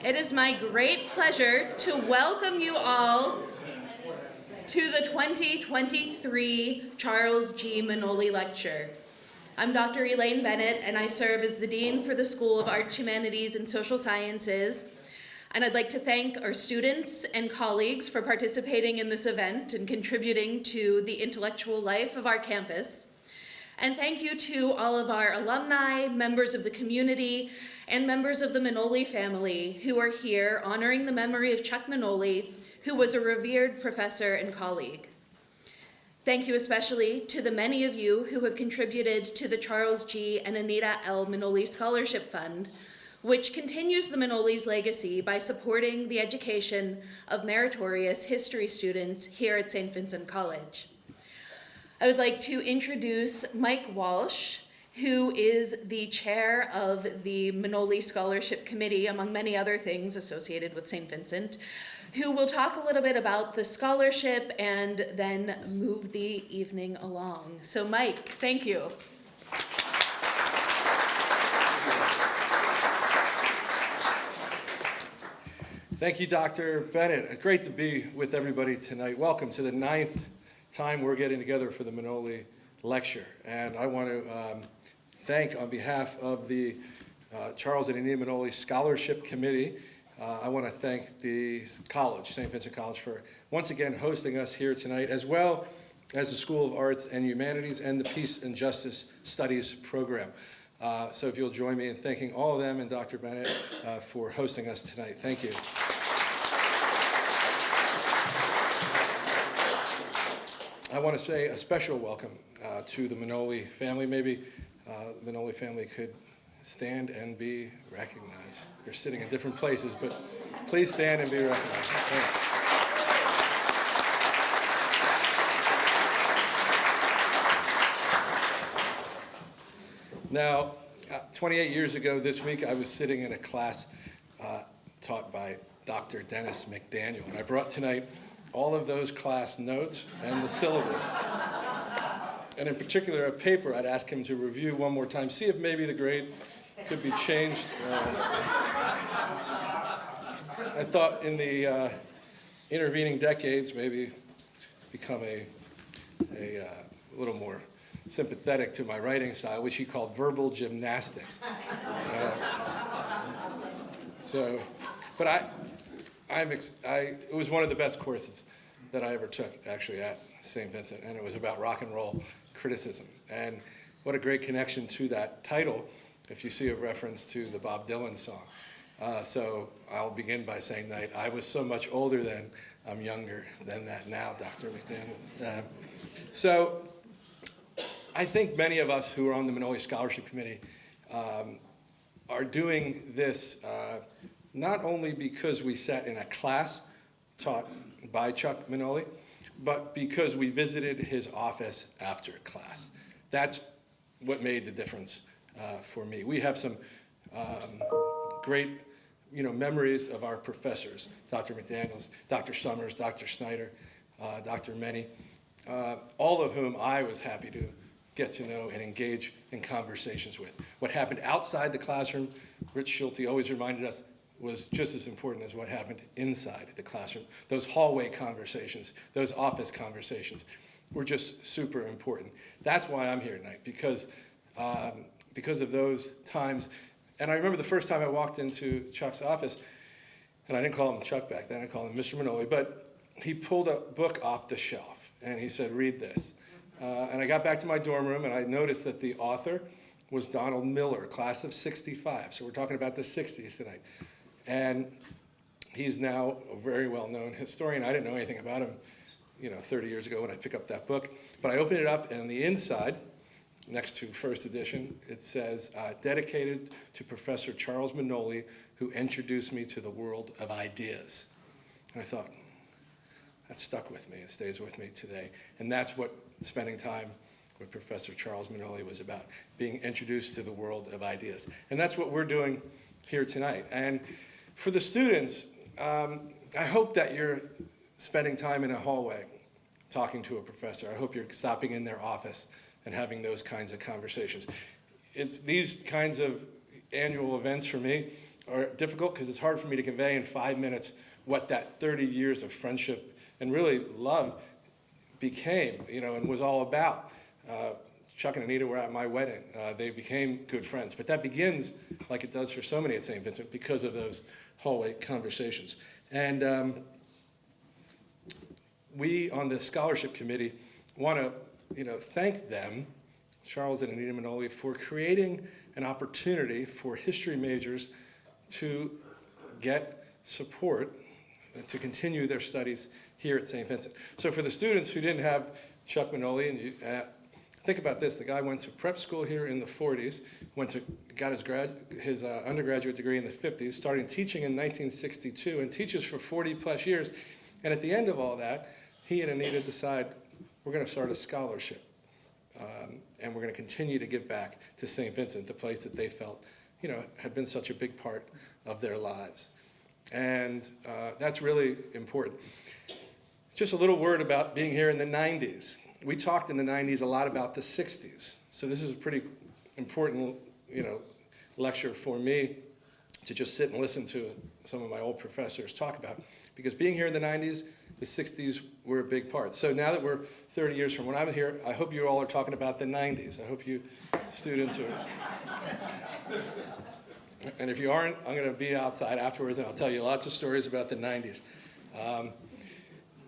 It is my great pleasure to welcome you all to the 2023 Charles G. Manoli Lecture. I'm Dr. Elaine Bennett, and I serve as the Dean for the School of Arts, Humanities and Social Sciences. And I'd like to thank our students and colleagues for participating in this event and contributing to the intellectual life of our campus. And thank you to all of our alumni, members of the community, and members of the Manoli family who are here honoring the memory of Chuck Manoli, who was a revered professor and colleague. Thank you especially to the many of you who have contributed to the Charles G. and Anita L. Manoli Scholarship Fund, which continues the Manoli's legacy by supporting the education of meritorious history students here at Saint Vincent College. I would like to introduce Mike Walsh, who is the chair of the Manoli Scholarship Committee, among many other things associated with Saint Vincent, who will talk a little bit about the scholarship and then move the evening along. So Mike, thank you. Thank you, Dr. Bennett. Great to be with everybody tonight. Welcome to the 9th time we're getting together for the Manoli Lecture. And I want to thank, on behalf of the Charles and Anita Manoli Scholarship Committee, I want to thank the college, Saint Vincent College, for once again hosting us here tonight, as well as the School of Arts and Humanities and the Peace and Justice Studies program. So if you'll join me in thanking all of them and Dr. Bennett for hosting us tonight. Thank you. I want to say a special welcome to the Manoli family. Maybe the Manoli family could stand and be recognized. You're sitting in different places, but please stand and be recognized. Thanks. Now, 28 years ago this week, I was sitting in a class taught by Dr. Dennis McDaniel, and I brought tonight all of those class notes and the syllabus. And in particular, a paper I'd ask him to review one more time, see if maybe the grade could be changed. I thought in the intervening decades, maybe become a little more sympathetic to my writing style, which he called verbal gymnastics. But it was one of the best courses that I ever took, actually, at St. Vincent, and it was about rock and roll criticism. And what a great connection to that title, if you see a reference to the Bob Dylan song. So I'll begin by saying that I was so much older then, I'm younger than that now, Dr. McDaniel. So I think many of us who are on the Manoli Scholarship Committee are doing this not only because we sat in a class taught by Chuck Manoli, but because we visited his office after class. That's what made the difference for me. We have some great memories of our professors, Dr. McDaniels, Dr. Summers, Dr. Snyder, Dr. Many, all of whom I was happy to get to know and engage in conversations with. What happened outside the classroom, Rich Schulte always reminded us, was just as important as what happened inside the classroom. Those hallway conversations, those office conversations were just super important. That's why I'm here tonight, because of those times. And I remember the first time I walked into Chuck's office, and I didn't call him Chuck back then, I called him Mr. Manoli, but he pulled a book off the shelf, and he said, read this. And I got back to my dorm room, and I noticed that the author was Donald Miller, class of 65. So we're talking about the 60s tonight. And he's now a very well-known historian. I didn't know anything about him, 30 years ago when I picked up that book. But I opened it up, and on the inside, next to first edition, it says, dedicated to Professor Charles Manoli, who introduced me to the world of ideas. And I thought, that stuck with me. It stays with me today. And that's what spending time with Professor Charles Manoli was about, being introduced to the world of ideas. And that's what we're doing here tonight. And for the students, I hope that you're spending time in a hallway talking to a professor. I hope you're stopping in their office and having those kinds of conversations. It's these kinds of annual events for me are difficult because it's hard for me to convey in 5 minutes what that 30 years of friendship and really love became, and was all about. Chuck and Anita were at my wedding. They became good friends. But that begins, like it does for so many at St. Vincent, because of those hallway conversations. And we on the scholarship committee want to, thank them, Charles and Anita Manoli, for creating an opportunity for history majors to get support to continue their studies here at St. Vincent. So for the students who didn't have Chuck Manoli, and think about this, the guy went to prep school here in the 40s, got his undergraduate degree in the 50s, started teaching in 1962, and teaches for 40 plus years. And at the end of all that, he and Anita decide, we're going to start a scholarship. And we're going to continue to give back to St. Vincent, the place that they felt, had been such a big part of their lives. And that's really important. Just a little word about being here in the 90s. We talked in the 90s a lot about the 60s. So this is a pretty important, lecture for me to just sit and listen to some of my old professors talk about. Because being here in the 90s, the 60s were a big part. So now that we're 30 years from when I'm here, I hope you all are talking about the 90s. I hope you students are. And if you aren't, I'm going to be outside afterwards and I'll tell you lots of stories about the 90s.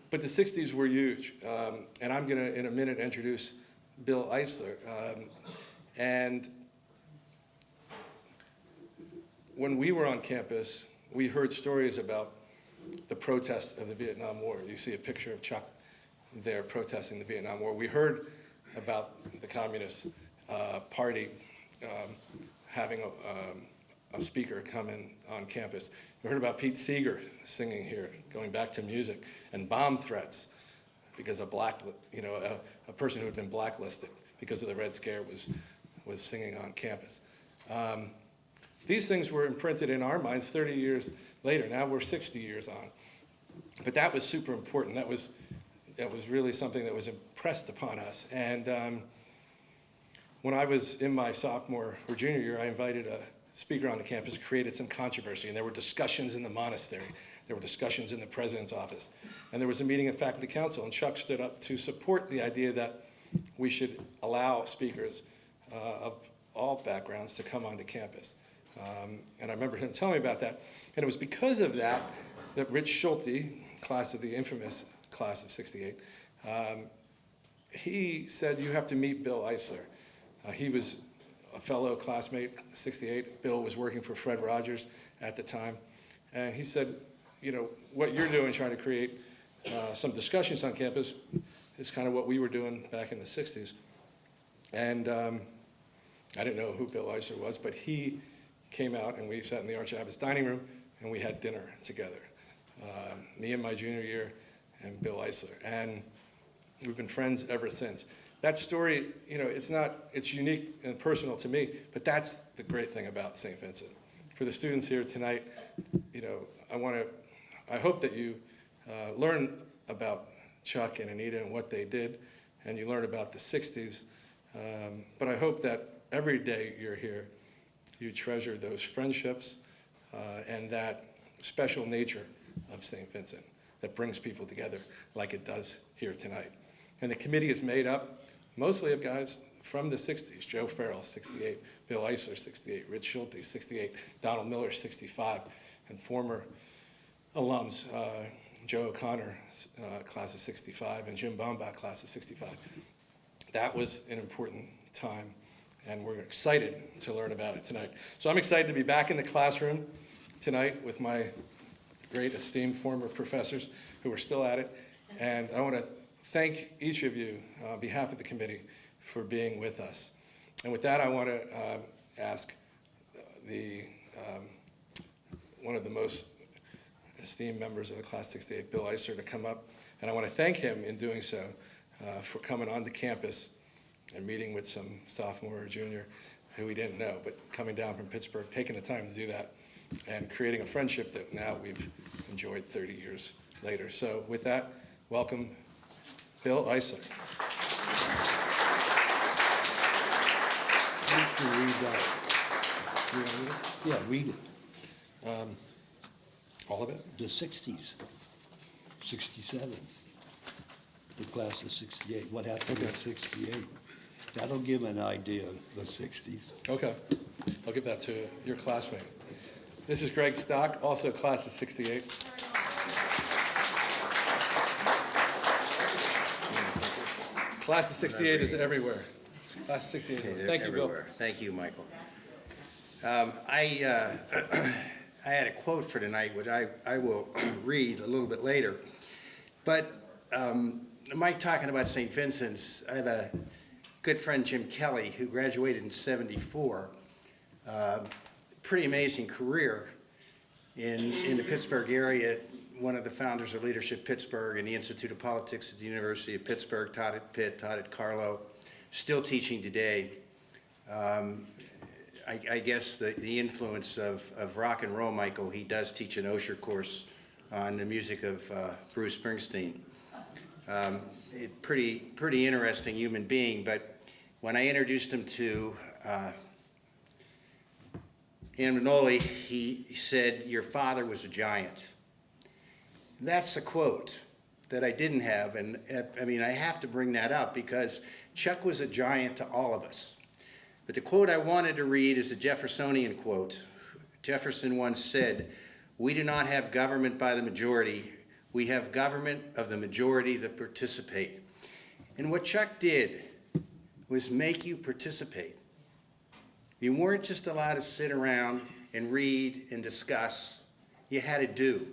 But the 60s were huge. And I'm going to, in a minute, introduce Bill Eisler. And when we were on campus, we heard stories about the protests of the Vietnam War. You see a picture of Chuck there protesting the Vietnam War. We heard about the Communist Party having a speaker come in on campus. We heard about Pete Seeger singing here, going back to music, and bomb threats because a person who had been blacklisted because of the Red Scare was singing on campus. These things were imprinted in our minds 30 years later. Now we're 60 years on. But that was super important. That was really something that was impressed upon us. And when I was in my sophomore or junior year, I invited a speaker on the campus, created some controversy. And there were discussions in the monastery. There were discussions in the president's office. And there was a meeting of faculty council. And Chuck stood up to support the idea that we should allow speakers of all backgrounds to come onto campus. And I remember him telling me about that. And it was because of that that Rich Schulte, the infamous class of 68, he said, you have to meet Bill Eisler. He was a fellow classmate, 68. Bill was working for Fred Rogers at the time. And he said, what you're doing, trying to create some discussions on campus, is kind of what we were doing back in the 60s. And I didn't know who Bill Eisler was, but he came out and we sat in the Archabbot's dining room and we had dinner together. Me in my junior year and Bill Eisler. And we've been friends ever since. That story, it's unique and personal to me, but that's the great thing about St. Vincent. For the students here tonight, I hope that you learn about Chuck and Anita and what they did, and you learn about the 60s. But I hope that every day you're here, you treasure those friendships and that special nature of St. Vincent that brings people together like it does here tonight. And the committee is made up mostly of guys from the 60s. Joe Farrell, 68. Bill Eisler, 68. Rich Schulte, 68. Donald Miller, 65. And former alums, Joe O'Connor, class of 65, and Jim Baumbach, class of 65. That was an important time, and we're excited to learn about it tonight. So I'm excited to be back in the classroom tonight with my great esteemed former professors who are still at it. And I want to thank each of you on behalf of the committee for being with us. And with that, I want to ask one of the most esteemed members of the Class 68, Bill Eisler, to come up. And I want to thank him in doing so for coming onto campus and meeting with some sophomore or junior who we didn't know, but coming down from Pittsburgh, taking the time to do that, and creating a friendship that now we've enjoyed 30 years later. So with that, welcome Bill Eisler. You can read that. Yeah, read it. All of it? The 60s, 67, the class of 68, what happened in 68. That'll give an idea of the 60s. Okay. I'll give that to your classmate. This is Greg Stock, also class of 68. Class of 68 is everywhere. Class of 68. Okay, Thank you, Bill. everywhere. Thank you, Michael. I had a quote for tonight, which I will read a little bit later. But Mike talking about St. Vincent's, I have a good friend, Jim Kelly, who graduated in '74. Pretty amazing career in the Pittsburgh area. One of the founders of Leadership Pittsburgh and the Institute of Politics at the University of Pittsburgh, taught at Pitt, taught at Carlow, still teaching today. I guess the influence of rock and roll, Michael, he does teach an Osher course on the music of Bruce Springsteen. Pretty interesting human being, but when I introduced him to Manoli, he said, "Your father was a giant." That's a quote that I didn't have, and I mean, I have to bring that up because Chuck was a giant to all of us. But the quote I wanted to read is a Jeffersonian quote. Jefferson once said, "We do not have government by the majority, we have government of the majority that participate." And what Chuck did was make you participate. You weren't just allowed to sit around and read and discuss, you had to do.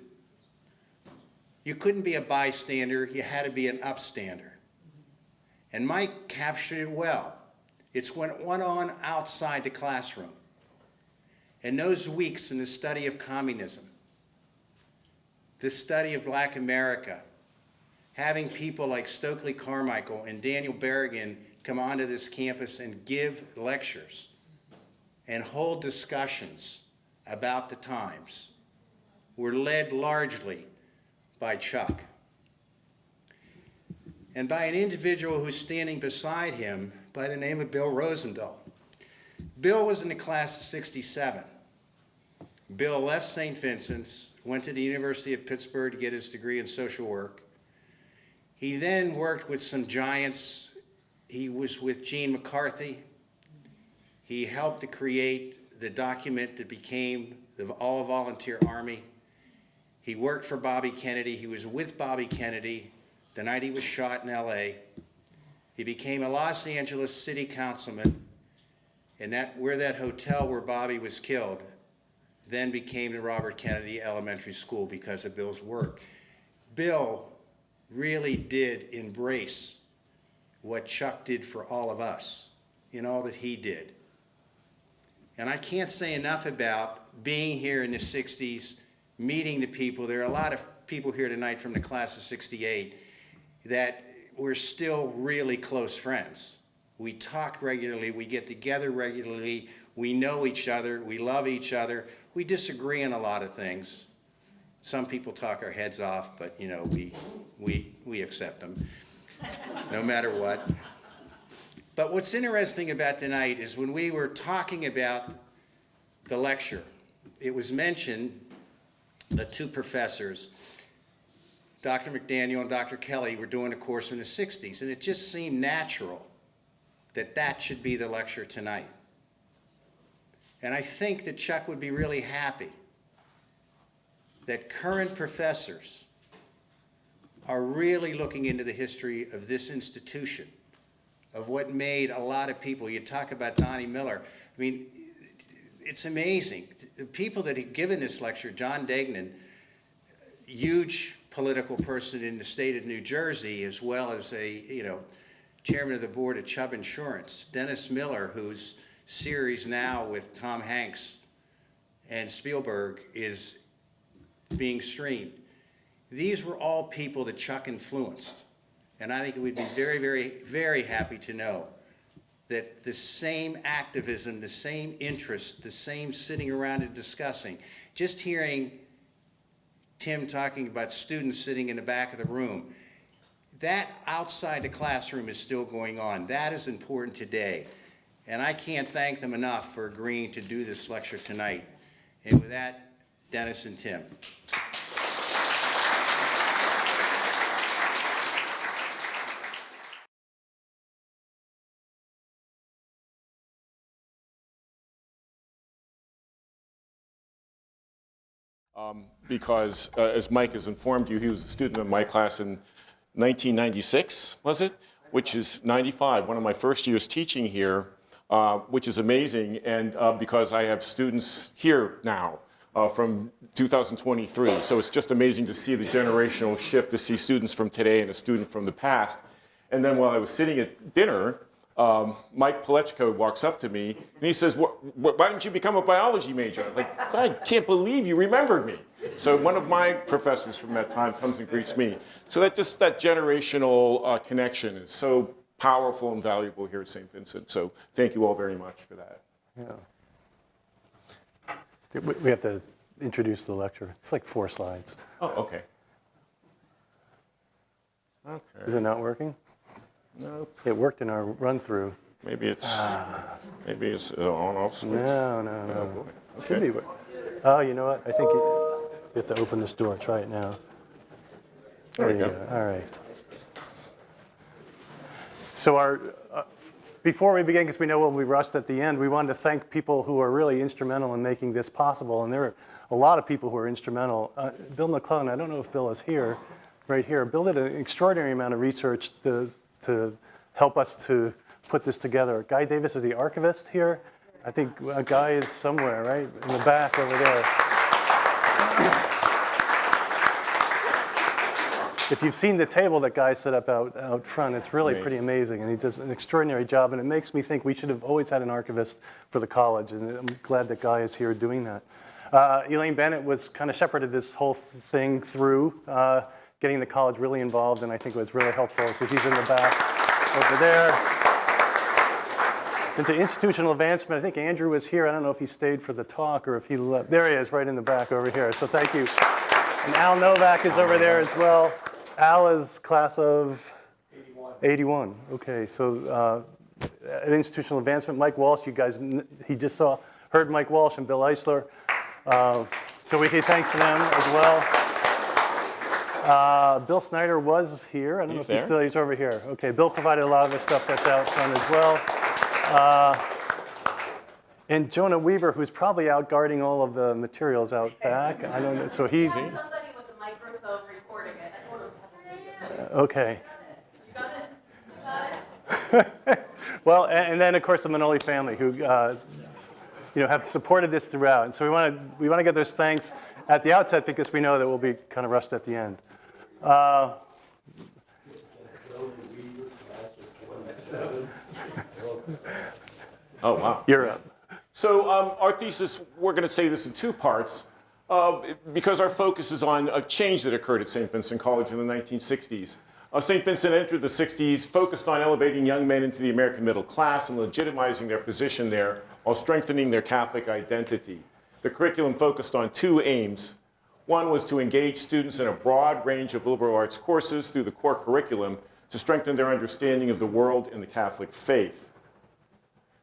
You couldn't be a bystander, you had to be an upstander. And Mike captured it well. It's what went on outside the classroom. And those weeks in the study of communism, the study of Black America, having people like Stokely Carmichael and Daniel Berrigan come onto this campus and give lectures and hold discussions about the times were led largely by Chuck and by an individual who's standing beside him by the name of Bill Rosendahl. Bill was in the class of '67. Bill left St. Vincent's, went to the University of Pittsburgh to get his degree in social work. He then worked with some giants. He was with Gene McCarthy. He helped to create the document that became the All-Volunteer Army. He worked for Bobby Kennedy. He was with Bobby Kennedy the night he was shot in LA. He became a Los Angeles city councilman, and where that hotel where Bobby was killed then became the Robert Kennedy Elementary School because of Bill's work. Bill really did embrace what Chuck did for all of us in all that he did. And I can't say enough about being here in the 60s, meeting the people. There are a lot of people here tonight from the class of '68 that we're still really close friends. We talk regularly, we get together regularly, we know each other, we love each other. We disagree on a lot of things. Some people talk our heads off, but you know, we accept them, no matter what. But what's interesting about tonight is when we were talking about the lecture, it was mentioned that two professors, Dr. McDaniel and Dr. Kelly, were doing a course in the '60s, and it just seemed natural that that should be the lecture tonight. And I think that Chuck would be really happy that current professors are really looking into the history of this institution, of what made a lot of people. You talk about Donnie Miller. I mean, it's amazing. The people that have given this lecture, John Degnan, huge political person in the state of New Jersey, as well as a, chairman of the board of Chubb Insurance. Dennis Miller, whose series now with Tom Hanks and Spielberg is being streamed. These were all people that Chuck influenced. And I think we'd be very, very, very happy to know that the same activism, the same interest, the same sitting around and discussing, just hearing Tim talking about students sitting in the back of the room, that outside the classroom is still going on. That is important today. And I can't thank them enough for agreeing to do this lecture tonight. And with that, Dennis and Tim. Because, as Mike has informed you, he was a student of my class in 1996, was it? Which is 95, one of my first years teaching here, which is amazing, and because I have students here now from 2023. So it's just amazing to see the generational shift, to see students from today and a student from the past. And then while I was sitting at dinner, Mike Palechko walks up to me and he says, why didn't you become a biology major? I was like, I can't believe you remembered me. So one of my professors from that time comes and greets me. So that generational connection is so powerful and valuable here at St. Vincent. So thank you all very much for that. Yeah. We have to introduce the lecture. It's like 4 slides. Oh, okay. Okay. Is it not working? Nope. It worked in our run-through. Maybe it's on off switch. No. Oh, boy. Should Okay. be. Oh, you know what? I think you have to open this door. Try it now. There we you go. All right. So before we begin, because we know we'll be rushed at the end, we wanted to thank people who are really instrumental in making this possible. And there are a lot of people who are instrumental. Bill McClellan, I don't know if Bill is here, right here. Bill did an extraordinary amount of research to help us to put this together. Guy Davis is the archivist here. I think a guy is somewhere, right? In the back over there. If you've seen the table that Guy set up out front, it's really pretty amazing. And he does an extraordinary job. And it makes me think we should have always had an archivist for the college. And I'm glad that Guy is here doing that. Elaine Bennett was kind of shepherded this whole thing through, getting the college really involved. And I think it was really helpful. So he's in the back over there. Into institutional advancement, I think Andrew was here. I don't know if he stayed for the talk or if he left. There he is, right in the back over here. So thank you. And Al Novak is over there as well. Al is class of 81. Okay, so at institutional advancement, Mike Walsh, you guys, he just heard Mike Walsh and Bill Eisler. So we can thank them as well. Bill Snyder was here. I don't know if he's over here. Okay, Bill provided a lot of the stuff that's out front as well. And Jonah Weaver, who's probably out guarding all of the materials out back. I don't know. So he's somebody with a microphone recording it. okay. You got it? Well, and then of course the Manoli family, who have supported this throughout. And so we want to get those thanks at the outset because we know that we'll be kind of rushed at the end. Oh, wow. You're up. So our thesis, we're going to say this in 2 parts because our focus is on a change that occurred at Saint Vincent College in the 1960s. Saint Vincent entered the 60s, focused on elevating young men into the American middle class and legitimizing their position there while strengthening their Catholic identity. The curriculum focused on 2 aims. One was to engage students in a broad range of liberal arts courses through the core curriculum to strengthen their understanding of the world and the Catholic faith.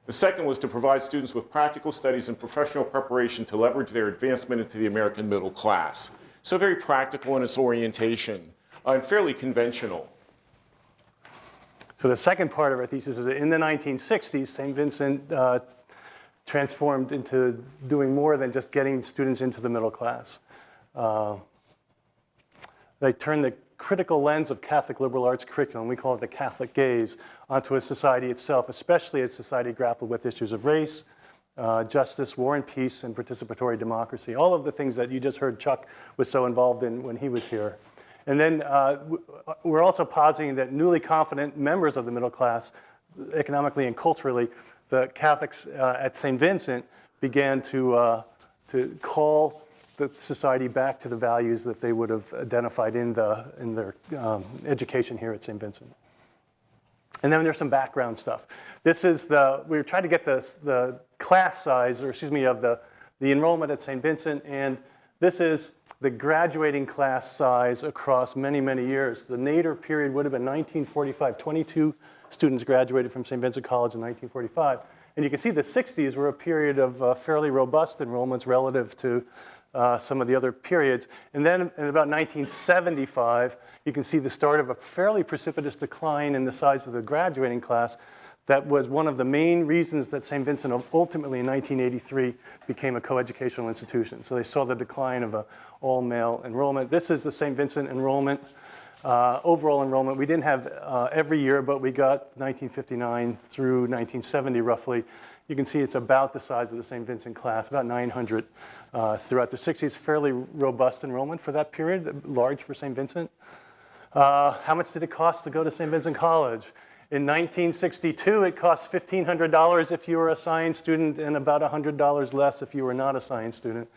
The second was to provide students with practical studies and professional preparation to leverage their advancement into the American middle class. So very practical in its orientation and fairly conventional. So the second part of our thesis is that in the 1960s, St. Vincent transformed into doing more than just getting students into the middle class. They turned the critical lens of Catholic liberal arts curriculum, we call it the Catholic gaze, onto a society itself, especially as society grappled with issues of race, justice, war and peace, and participatory democracy. All of the things that you just heard Chuck was so involved in when he was here. And then we're also positing that newly confident members of the middle class, economically and culturally, the Catholics at St. Vincent began to call the society back to the values that they would have identified in their education here at St. Vincent. And then there's some background stuff. This is we were trying to get the class size, of the enrollment at St. Vincent, and this is the graduating class size across many, many years. The nadir period would have been 1945. 22 students graduated from St. Vincent College in 1945. And you can see the 60s were a period of fairly robust enrollments relative to some of the other periods. And then in about 1975, you can see the start of a fairly precipitous decline in the size of the graduating class. That was one of the main reasons that St. Vincent ultimately in 1983 became a coeducational institution. So they saw the decline of all-male enrollment. This is the St. Vincent enrollment, overall enrollment. We didn't have every year, but we got 1959 through 1970 roughly. You can see it's about the size of the St. Vincent class, about 900 throughout the 60s. Fairly robust enrollment for that period, large for St. Vincent. How much did it cost to go to St. Vincent College? In 1962, it cost $1,500 if you were a science student and about $100 less if you were not a science student.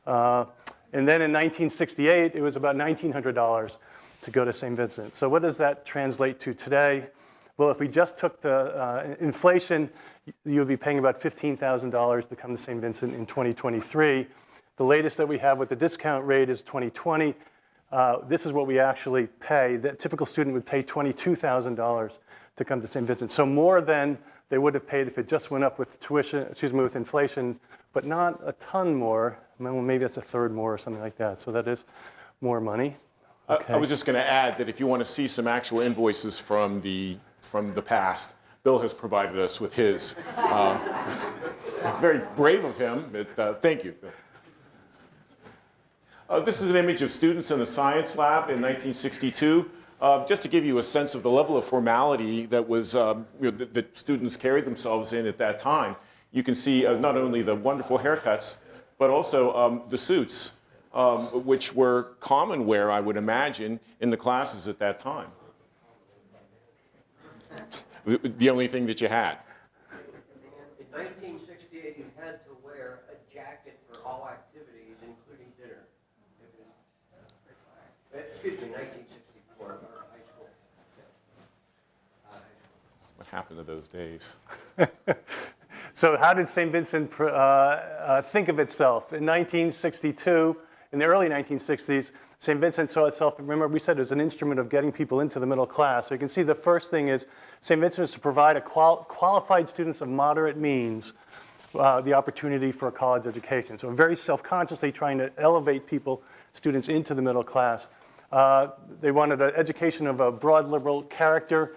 And then in 1968, it was about $1,900 to go to St. Vincent. So what does that translate to today? Well, if we just took the inflation, you would be paying about $15,000 to come to St. Vincent in 2023. The latest that we have with the discount rate is 2020. This is what we actually pay. The typical student would pay $22,000 to come to St. Vincent. So more than they would have paid if it just went up with tuition, with inflation, but not a ton more. Well, maybe that's a third more or something like that. So that is more money. Okay. I was just going to add that if you want to see some actual invoices from the past, Bill has provided us with his. Very brave of him, but thank you, Bill. This is an image of students in the science lab in 1962. Just to give you a sense of the level of formality that was that students carried themselves in at that time, you can see not only the wonderful haircuts, but also the suits, which were common wear, I would imagine, in the classes at that time. The only thing that you had. In 1968, you had to wear a jacket for all activities, including dinner. Excuse me, 1964, high school. What happened to those days? So how did St. Vincent think of itself? In 1962, in the early 1960s, St. Vincent saw itself, remember we said, as an instrument of getting people into the middle class. So you can see the first thing is St. Vincent was to provide qualified students of moderate means the opportunity for a college education. So very self-consciously trying to elevate students into the middle class. They wanted an education of a broad liberal character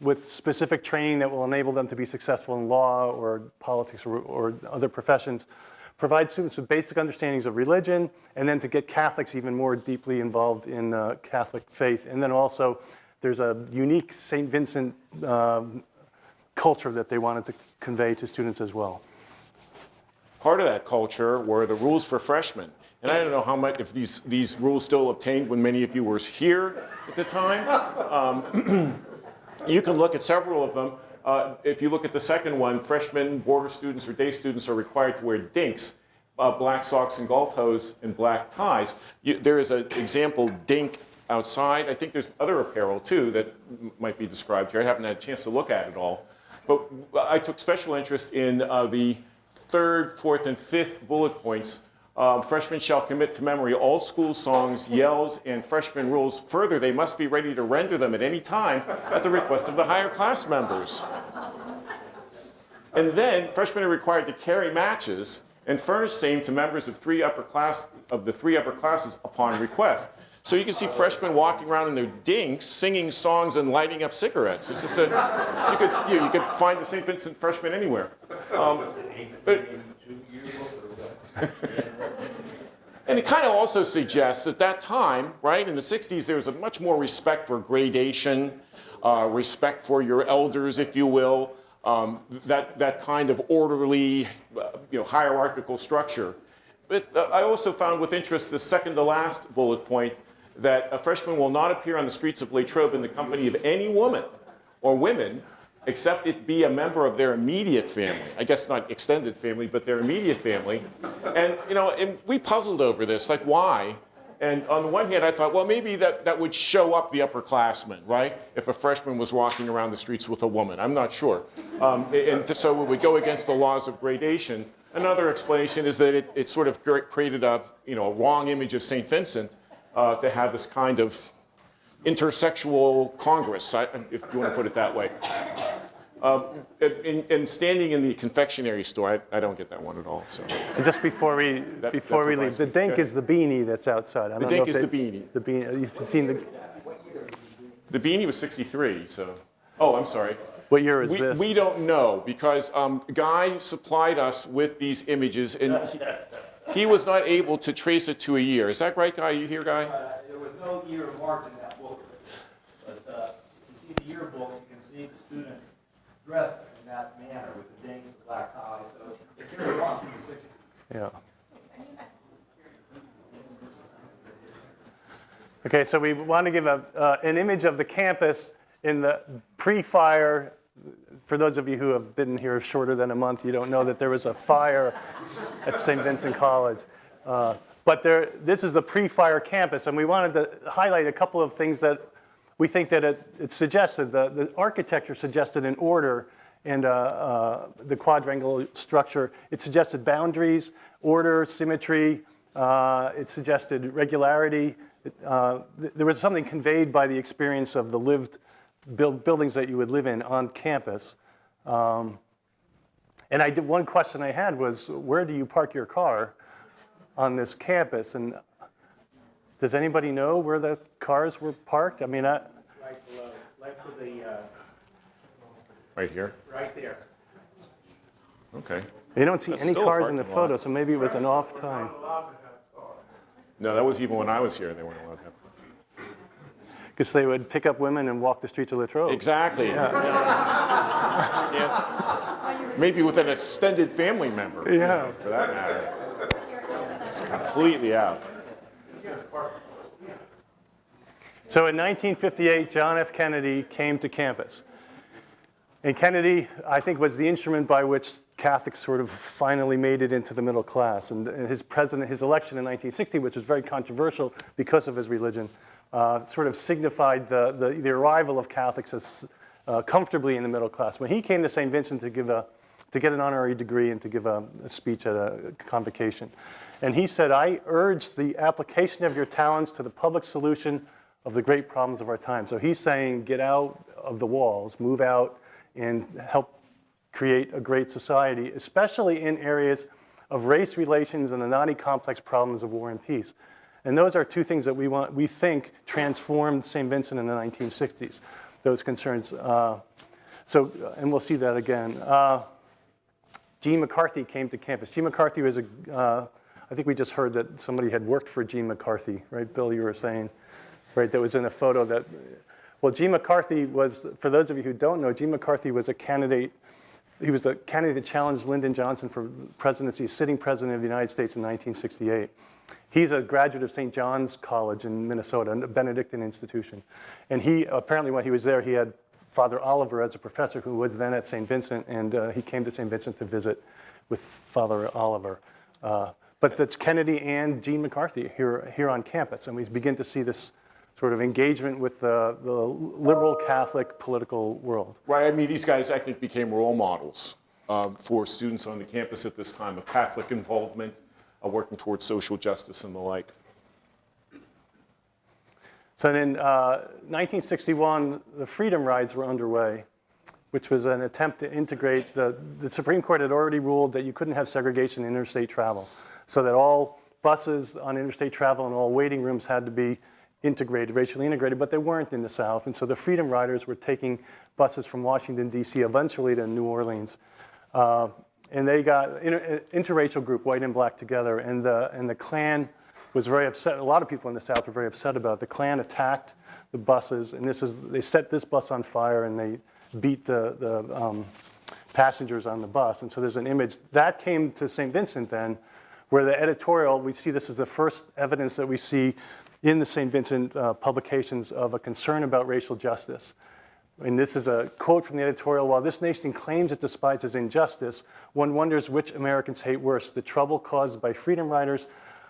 with specific training that will enable them to be successful in law or politics or other professions. Provide students with basic understandings of religion, and then to get Catholics even more deeply involved in Catholic faith. And then also, there's a unique St. Vincent culture that they wanted to convey to students as well. Part of that culture were the rules for freshmen. And I don't know how much, if these rules still obtained when many of you were here at the time. You can look at several of them. If you look at the second one, freshmen, boarder students, or day students are required to wear dinks, black socks and golf hose, and black ties. There is an example dink outside. I think there's other apparel, too, that might be described here. I haven't had a chance to look at it all. But I took special interest in the third, fourth, and fifth bullet points. Freshmen shall commit to memory all school songs, yells, and freshman rules. Further, they must be ready to render them at any time at the request of the higher class members. And then, freshmen are required to carry matches and furnish same to members of the three upper classes upon request. So you can see freshmen walking around in their dinks, singing songs and lighting up cigarettes. It's just you could find the St. Vincent freshman anywhere. And it kind of also suggests at that time, right, in the 60s, there was a much more respect for gradation, respect for your elders, if you will, that kind of orderly, hierarchical structure. But I also found with interest the second to last bullet point, that a freshman will not appear on the streets of Latrobe in the company of any woman or women except it be a member of their immediate family. I guess not extended family, but their immediate family. And, and we puzzled over this, like why? And on the one hand, I thought, well, maybe that would show up the upperclassmen, right? If a freshman was walking around the streets with a woman. I'm not sure. And so it would go against the laws of gradation. Another explanation is that it sort of created a wrong image of St. Vincent to have this kind of intersexual congress, if you want to put it that way. And standing in the confectionery store, I don't get that one at all. So And just before we leave, provides the me. dink Okay. is the beanie that's outside. I don't know dink if is the beanie. The beanie. You've seen The beanie was 63, so. Oh, I'm sorry. what year is this? We don't know because Guy supplied us with these images and he was not able to trace it to a year. Is that right, Guy? You here, Guy? There was no year marked in that book, but you see the yearbooks, you can see the students dressed in that manner with the dinks, the black ties, so it carried on through the 60s. Yeah. Okay, so we want to give an image of the campus in the pre-fire. For those of you who have been here shorter than a month, you don't know that there was a fire at Saint Vincent College. But this is the pre-fire campus, and we wanted to highlight a couple of things that we think that it suggested. The architecture suggested an order and the quadrangular structure. It suggested boundaries, order, symmetry. It suggested regularity. There was something conveyed by the experience of the lived buildings that you would live in on campus. And one question I had was, where do you park your car on this campus? And does anybody know where the cars were parked? I mean, Right below, left to the, Right here? right there. Okay. you don't see That's any still a cars in the parking lot. photo, so maybe it was an off time. No, that was even when I was here, they weren't allowed to have. Because they would pick up women and walk the streets of Latrobe. Exactly. Yeah. Maybe with an extended family member. Yeah. For that matter. It's completely out. So in 1958, John F. Kennedy came to campus. And Kennedy, I think, was the instrument by which Catholics sort of finally made it into the middle class. And his election in 1960, which was very controversial because of his religion, sort of signified the arrival of Catholics as comfortably in the middle class. When he came to Saint Vincent to get an honorary degree and to give a speech at a convocation, and he said, "I urge the application of your talents to the public solution of the great problems of our time." So he's saying, get out of the walls, move out, and help create a great society, especially in areas of race relations and the knotty complex problems of war and peace. And those are two things that we think transformed St. Vincent in the 1960s, those concerns. And we'll see that again. Gene McCarthy came to campus. Gene McCarthy was I think we just heard that somebody had worked for Gene McCarthy, right, Bill, you were saying, right, that was in a photo that, well, Gene McCarthy was, for those of you who don't know, Gene McCarthy was a candidate. He was the candidate that challenged Lyndon Johnson for presidency, sitting president of the United States in 1968. He's a graduate of St. John's College in Minnesota, a Benedictine institution. And he, apparently when he was there, he had Father Oliver as a professor who was then at St. Vincent, and he came to St. Vincent to visit with Father Oliver. But that's Kennedy and Gene McCarthy here on campus, and we begin to see this sort of engagement with the liberal Catholic political world. Right, I mean, these guys, I think, became role models for students on the campus at this time of Catholic involvement, working towards social justice and the like. So in 1961, the Freedom Rides were underway, which was an attempt to integrate, the Supreme Court had already ruled that you couldn't have segregation in interstate travel, so that all buses on interstate travel and all waiting rooms had to be integrated, racially integrated, but they weren't in the South. And so the Freedom Riders were taking buses from Washington, D.C., eventually to New Orleans. And they got interracial group, white and black together, and the Klan was very upset. A lot of people in the South were very upset about it. The Klan attacked the buses, and they set this bus on fire, and they beat the passengers on the bus. And so there's an image. That came to St. Vincent then, where the editorial, we see this is the first evidence that we see in the St. Vincent publications of a concern about racial justice. And this is a quote from the editorial: "While this nation claims it despises injustice, one wonders which Americans hate worse, the trouble caused by Freedom Riders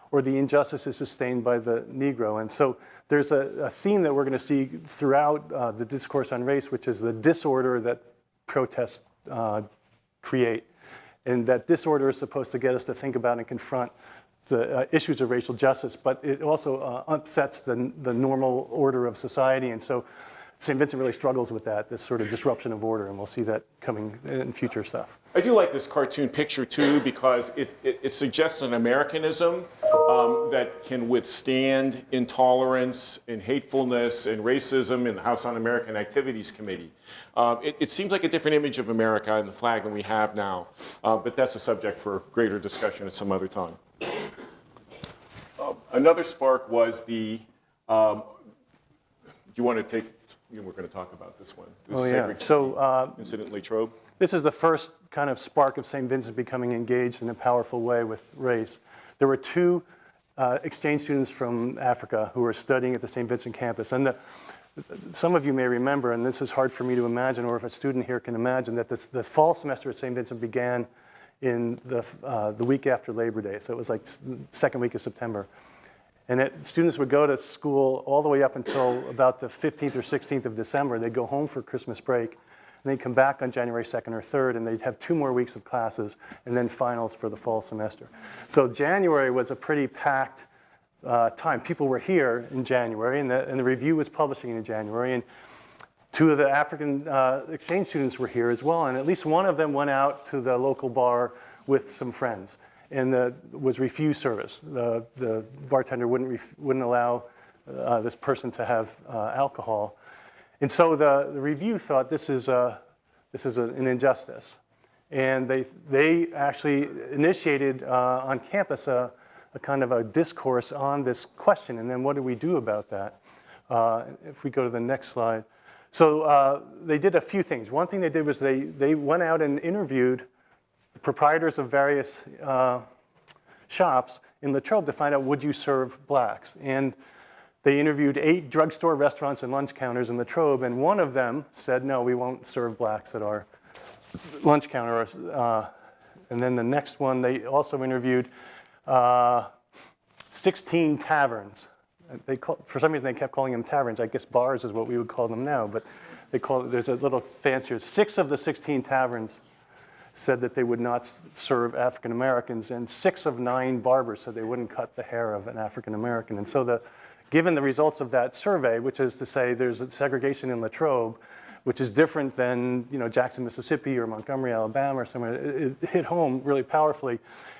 or the injustices sustained by the Negro." And so there's a theme that we're going to see throughout the discourse on race, which is the disorder that protests create. And that disorder is supposed to get us to think about and confront the issues of racial justice, but it also upsets the normal order of society. And so St. Vincent really struggles with that, this sort of disruption of order, and we'll see that coming in future stuff. I do like this cartoon picture too because it suggests an Americanism that can withstand intolerance and hatefulness and racism in the House Un-American Activities Committee. It seems like a different image of America and the flag than we have now, but that's a subject for greater discussion at some other time. Another spark was the, do you want to take, we're going to talk about this one. This incident Latrobe. This is the first kind of spark of St. Vincent becoming engaged in a powerful way with race. There were two exchange students from Africa who were studying at the St. Vincent campus. And some of you may remember, and this is hard for me to imagine, or if a student here can imagine, that the fall semester at St. Vincent began in the week after Labor Day. So it was like the second week of September. And students would go to school all the way up until about the 15th or 16th of December. They'd go home for Christmas break, and they'd come back on January 2nd or 3rd, and they'd have 2 more weeks of classes, and then finals for the fall semester. So January was a pretty packed time. People were here in January, and the review was publishing in January, and 2 of the African exchange students were here as well, and at least one of them went out to the local bar with some friends. And was refused service. The bartender wouldn't allow this person to have alcohol, and so the review thought this is an injustice, and they actually initiated on campus a kind of a discourse on this question. And then what do we do about that? If we go to the next slide, so they did a few things. One thing they did was they went out and interviewed the proprietors of various shops in Latrobe to find out, would you serve blacks? And they interviewed 8 drugstore restaurants and lunch counters in Latrobe, and one of them said, no, we won't serve blacks at our lunch counter. And then the next one, they also interviewed 16 taverns. For some reason, they kept calling them taverns. I guess bars is what we would call them now, but there's a little fancier. 6 of the 16 taverns said that they would not serve African Americans, and 6 of 9 barbers said they wouldn't cut the hair of an African American. And so given the results of that survey, which is to say there's a segregation in Latrobe, which is different than Jackson, Mississippi, or Montgomery, Alabama, or somewhere, it hit home really powerfully.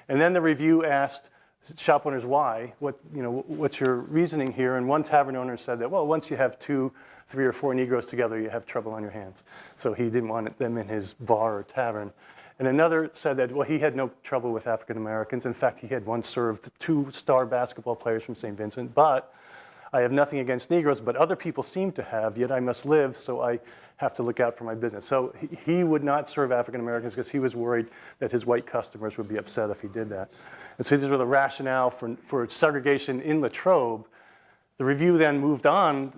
And then the review asked shop owners why, what's your reasoning here? And one tavern owner said that, well, once you have 2, 3, or 4 Negroes together, you have trouble on your hands. So he didn't want them in his bar or tavern. And another said that, well, he had no trouble with African Americans. In fact, he had once served 2 star basketball players from St. Vincent. But I have nothing against Negroes, but other people seem to have, yet I must live, so I have to look out for my business. So he would not serve African Americans because he was worried that his white customers would be upset if he did that. And so these were the rationale for segregation in Latrobe. The review then moved on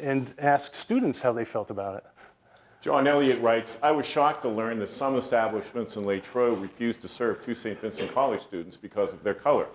and asked students how they felt about it. John Elliott writes, I was shocked to learn that some establishments in Latrobe refused to serve 2 Saint Vincent College students because of their color.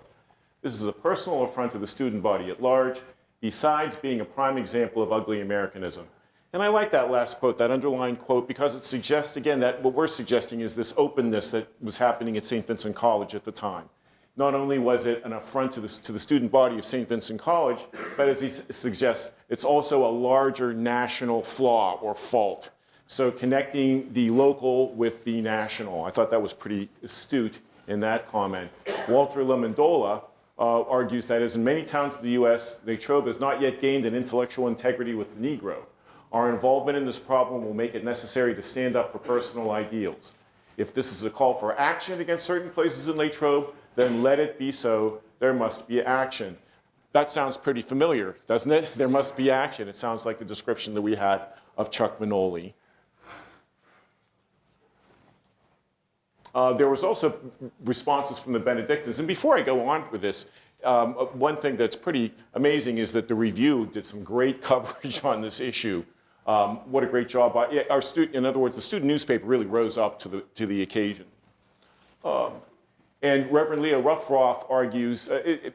This is a personal affront to the student body at large, besides being a prime example of ugly Americanism. And I like that last quote, that underlined quote, because it suggests, again, that what we're suggesting is this openness that was happening at Saint Vincent College at the time. Not only was it an affront to the student body of Saint Vincent College, but as he suggests, it's also a larger national flaw or fault. So connecting the local with the national. I thought that was pretty astute in that comment. Walter Lamondola argues that as in many towns of the US, Latrobe has not yet gained an intellectual integrity with the Negro. Our involvement in this problem will make it necessary to stand up for personal ideals. If this is a call for action against certain places in Latrobe, then let it be so. There must be action. That sounds pretty familiar, doesn't it? There must be action. It sounds like the description that we had of Chuck Manoli. There was also responses from the Benedictines. And before I go on with this, one thing that's pretty amazing is that the review did some great coverage on this issue. What a great job by our student. In other words, the student newspaper really rose up to the occasion. And Reverend Leo Rothroth argues,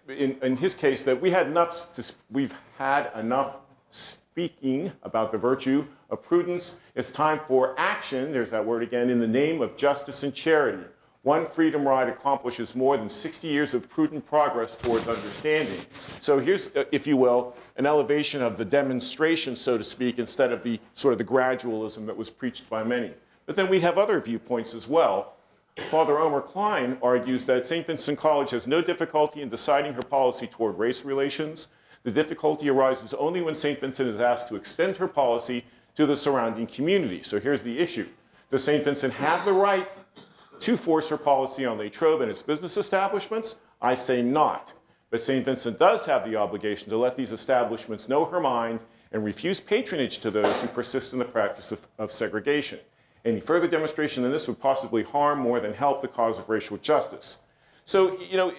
in his case, that we've had enough speaking about the virtue of prudence. It's time for action, there's that word again, in the name of justice and charity. One freedom ride accomplishes more than 60 years of prudent progress towards understanding. So here's, if you will, an elevation of the demonstration, so to speak, instead of the sort of the gradualism that was preached by many. But then we have other viewpoints as well. Father Omer Klein argues that Saint Vincent College has no difficulty in deciding her policy toward race relations. The difficulty arises only when Saint Vincent is asked to extend her policy to the surrounding community. So here's the issue. Does Saint Vincent have the right to force her policy on Les Trobe and its business establishments? I say not. But St. Vincent does have the obligation to let these establishments know her mind and refuse patronage to those who persist in the practice of segregation. Any further demonstration than this would possibly harm more than help the cause of racial justice. So, you know,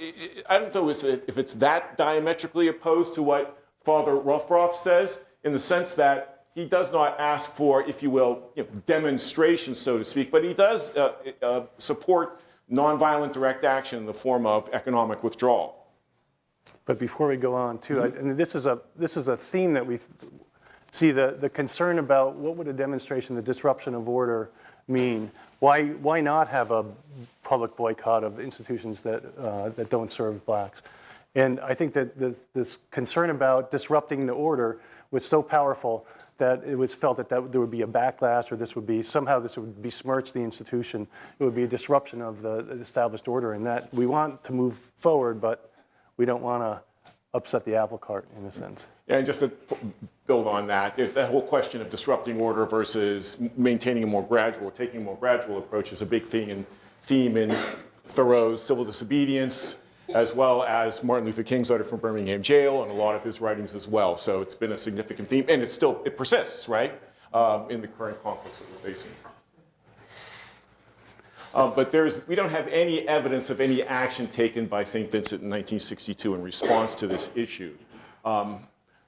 I don't know if it's that diametrically opposed to what Father Rothroth says, in the sense that he does not ask for, if you will, demonstrations, so to speak, but he does support nonviolent direct action in the form of economic withdrawal. But before we go on, too, and this is a theme that we see, the concern about what would a demonstration, the disruption of order, mean. Why not have a public boycott of institutions that don't serve blacks? And I think that this concern about disrupting the order was so powerful that it was felt that there would be a backlash, or this would besmirch the institution. It would be a disruption of the established order, and that we want to move forward, but we don't want to upset the apple cart, in a sense. Yeah, and just to build on that, that whole question of disrupting order versus maintaining a more gradual, taking a more gradual approach is a big theme in Thoreau's Civil Disobedience, as well as Martin Luther King's letter from Birmingham jail and a lot of his writings as well. So it's been a significant theme, and it persists, right, in the current conflicts that we're facing. But we don't have any evidence of any action taken by St. Vincent in 1962 in response to this issue.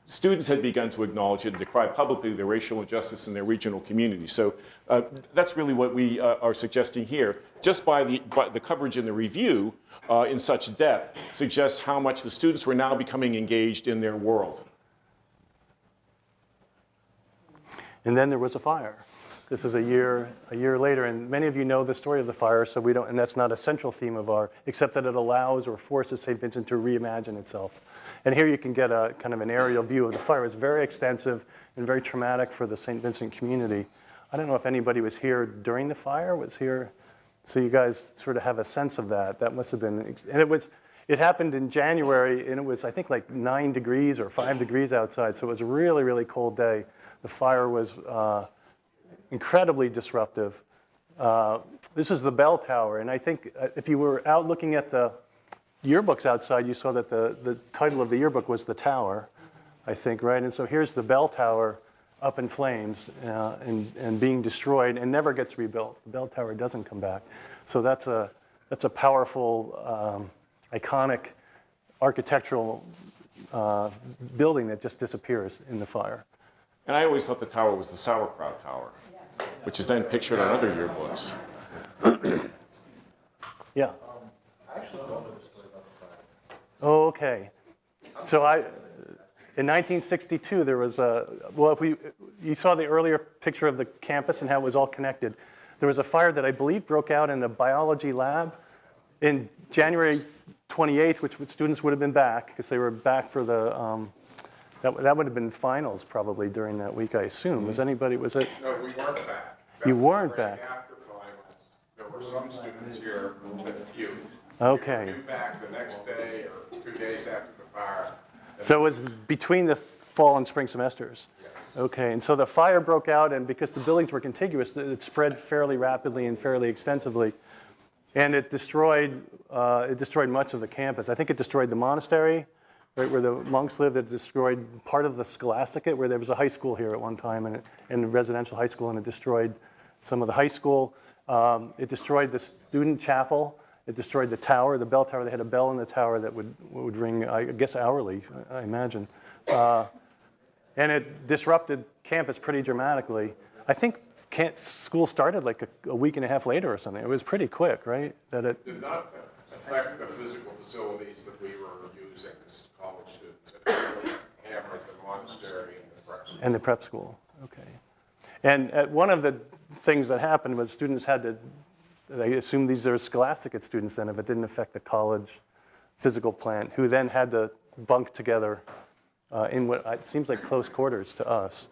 Students had begun to acknowledge it and decry publicly the racial injustice in their regional community. So that's really what we are suggesting here. Just by the coverage in the review in such depth suggests how much the students were now becoming engaged in their world. And then there was a fire. This is a year later, and many of you know the story of the fire, so we don't, and that's not a central theme of except that it allows or forces St. Vincent to reimagine itself. And here you can get a kind of an aerial view of the fire. It's very extensive and very traumatic for the St. Vincent community. I don't know if anybody was here during the fire, so you guys sort of have a sense of that. That must have been, and it happened in January, and it was, I think, like 9 degrees or 5 degrees outside, so it was a really, really cold day. The fire was incredibly disruptive. This is the bell tower, and I think if you were out looking at the yearbooks outside, you saw that the title of the yearbook was The Tower, I think, right? And so here's the bell tower up in flames and being destroyed and never gets rebuilt. The bell tower doesn't come back. So that's a powerful, iconic architectural building that just disappears in the fire. And I always thought the tower was the sauerkraut tower, which is then pictured on other yearbooks. Yeah. I actually don't know the story about the fire. Oh, okay. So in 1962, there was you saw the earlier picture of the campus and how it was all connected. There was a fire that I believe broke out in a biology lab in January 28th, which students would have been back because they were back for the, that would have been finals probably during that week, I assume. Was it? No, we weren't back. You weren't back. After finals, there were some students here, but few. Okay. We were due back the next day or 2 days after the fire. So it was between the fall and spring semesters? Yes. Okay, and so the fire broke out, and because the buildings were contiguous, it spread fairly rapidly and fairly extensively. And it destroyed much of the campus. I think it destroyed the monastery, right where the monks lived. It destroyed part of the Scholasticate, where there was a high school here at one time, and a residential high school, and it destroyed some of the high school. It destroyed the student chapel. It destroyed the tower, the bell tower. They had a bell in the tower that would ring, I guess, hourly, I imagine. And it disrupted campus pretty dramatically. I think school started like a week and a half later or something. It was pretty quick, right? Did not affect the physical facilities that we were using as college students. It really hammered the monastery and the prep school. And the prep school, okay. And one of the things that happened was students had to They assumed these are Scholastic students then if it didn't affect the college physical plant, who then had to bunk together in what it seems like close quarters to us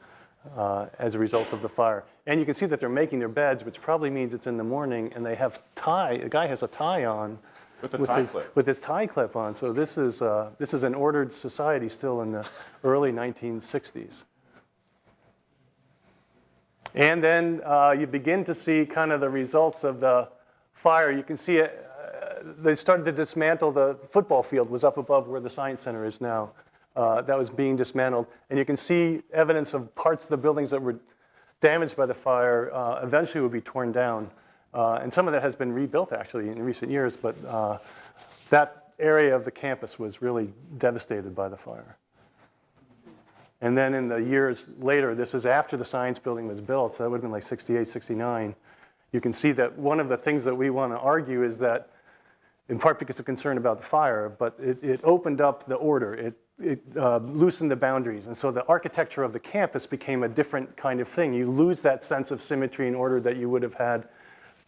as a result of the fire. And you can see that they're making their beds, which probably means it's in the morning, and they have the guy has a tie on. With a tie clip. With his tie clip on. So this is an ordered society still in the early 1960s. And then you begin to see kind of the results of the fire. You can see it. They started to dismantle the football field, was up above where the Science Center is now. That was being dismantled. And you can see evidence of parts of the buildings that were damaged by the fire eventually would be torn down. And some of that has been rebuilt, actually, in recent years. But that area of the campus was really devastated by the fire. And then in the years later, this is after the science building was built, so that would have been like 68, 69. You can see that one of the things that we want to argue is that, in part because of concern about the fire, but it opened up the order. It loosened the boundaries. And so the architecture of the campus became a different kind of thing. You lose that sense of symmetry and order that you would have had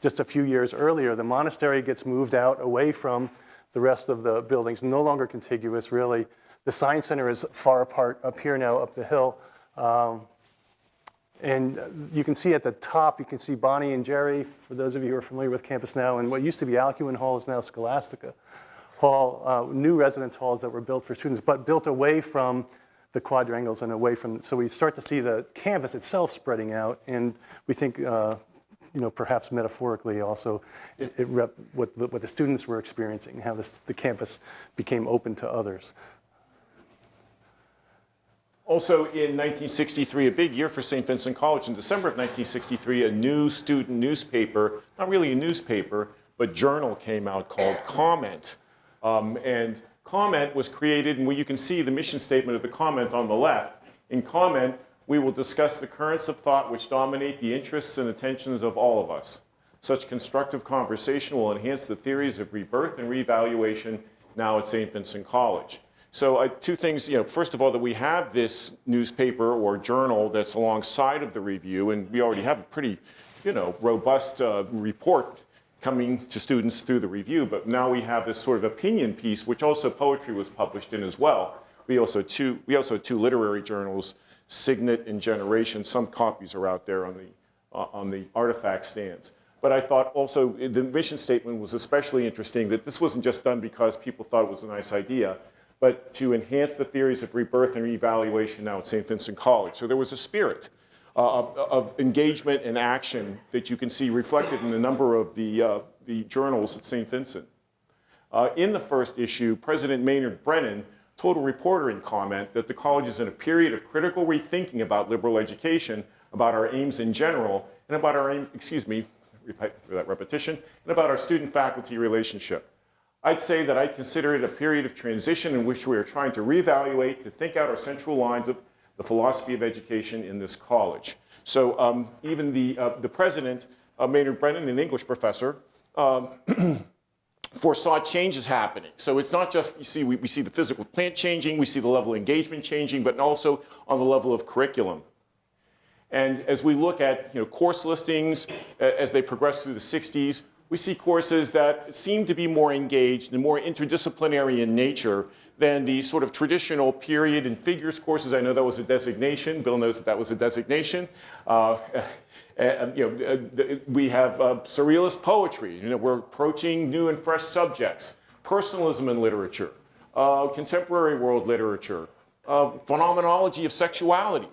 just a few years earlier. The monastery gets moved out away from the rest of the buildings, no longer contiguous, really. The Science Center is far apart up here now, up the hill. And you can see at the top, you can see Bonnie and Jerry, for those of you who are familiar with campus now. And what used to be Alcuin Hall is now Scholastica Hall, new residence halls that were built for students, but built away from the quadrangles and away from, so we start to see the campus itself spreading out. And we think, perhaps metaphorically also, what the students were experiencing, how the campus became open to others. Also in 1963, a big year for Saint Vincent College, in December of 1963, a new student newspaper, not really a newspaper, but journal came out called Comment. And Comment was created, and you can see the mission statement of the Comment on the left. In Comment, we will discuss the currents of thought which dominate the interests and attentions of all of us. Such constructive conversation will enhance the theories of rebirth and reevaluation now at Saint Vincent College. So two things, first of all, that we have this newspaper or journal that's alongside of the review, and we already have a pretty, robust report coming to students through the review, but now we have this sort of opinion piece, which also poetry was published in as well. We also have two literary journals, Signet and Generation. Some copies are out there on the artifact stands. But I thought also the mission statement was especially interesting, that this wasn't just done because people thought it was a nice idea, but to enhance the theories of rebirth and reevaluation now at Saint Vincent College. So there was a spirit of engagement and action that you can see reflected in a number of the journals at Saint Vincent. In the first issue, President Maynard Brennan told a reporter in Comment that the college is in a period of critical rethinking about liberal education, about our aims in general, and about our aim, for that repetition, and about our student-faculty relationship. I'd say that I consider it a period of transition in which we are trying to reevaluate, to think out our central lines of the philosophy of education in this college. So even the president, Maynard Brennan, an English professor, foresaw changes happening. So it's not just, we see the physical plant changing, we see the level of engagement changing, but also on the level of curriculum. And as we look at course listings as they progress through the 60s, we see courses that seem to be more engaged and more interdisciplinary in nature than the sort of traditional period and figures courses. I know that was a designation. Bill knows that was a designation. We have surrealist poetry. We're approaching new and fresh subjects. Personalism in literature, contemporary world literature, phenomenology of sexuality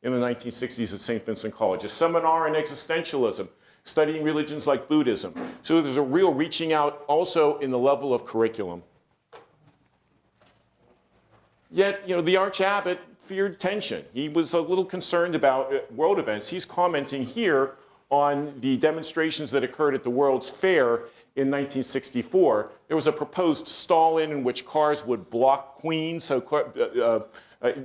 in the 1960s at Saint Vincent College, a seminar on existentialism, studying religions like Buddhism. So there's a real reaching out also in the level of curriculum. Yet, the Arch-Abbot feared tension. He was a little concerned about world events. He's commenting here on the demonstrations that occurred at the World's Fair in 1964. There was a proposed stall-in in which cars would block Queens, so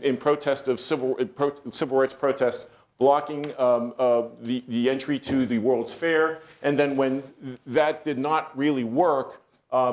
in protest of civil rights protests, blocking the entry to the World's Fair. And then when that did not really work,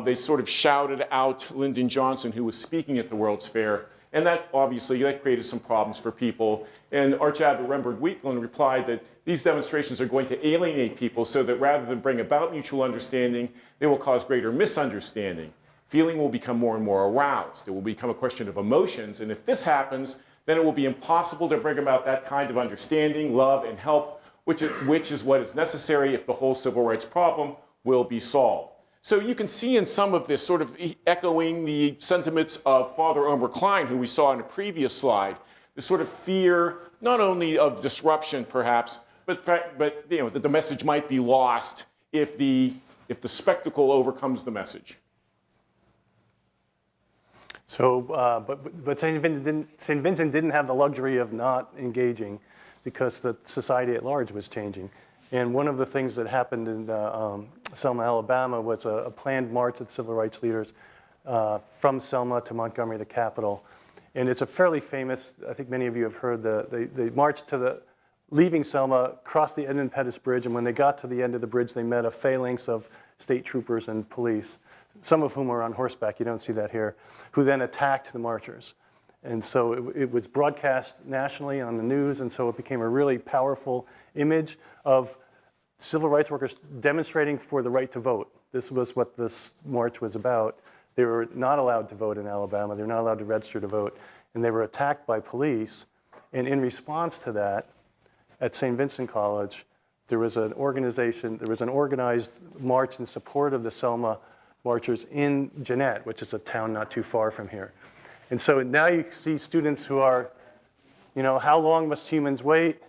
they sort of shouted out Lyndon Johnson, who was speaking at the World's Fair, And that obviously, that created some problems for people. And Archbishop Rembrandt Weekland replied that these demonstrations are going to alienate people so that rather than bring about mutual understanding, they will cause greater misunderstanding. Feeling will become more and more aroused. It will become a question of emotions. And if this happens, then it will be impossible to bring about that kind of understanding, love, and help, which is what is necessary if the whole civil rights problem will be solved. So you can see in some of this sort of echoing the sentiments of Father Omer Klein, who we saw in a previous slide, this sort of fear, not only of disruption perhaps, but that the message might be lost if the spectacle overcomes the message. So, but Saint Vincent didn't have the luxury of not engaging because the society at large was changing. And one of the things that happened in Selma, Alabama was a planned march of civil rights leaders from Selma to Montgomery, the capital. And it's a fairly famous, I think many of you have heard, they marched leaving Selma, crossed the Edmund Pettus Bridge, and when they got to the end of the bridge, they met a phalanx of state troopers and police, some of whom were on horseback, you don't see that here, who then attacked the marchers. And so it was broadcast nationally on the news, and so it became a really powerful image of civil rights workers demonstrating for the right to vote. This was what this march was about. They were not allowed to vote in Alabama. They were not allowed to register to vote. And they were attacked by police. And in response to that, at Saint Vincent College, there was an organized march in support of the Selma marchers in Jeannette, which is a town not too far from here. And so now you see students who are, how long must humans wait?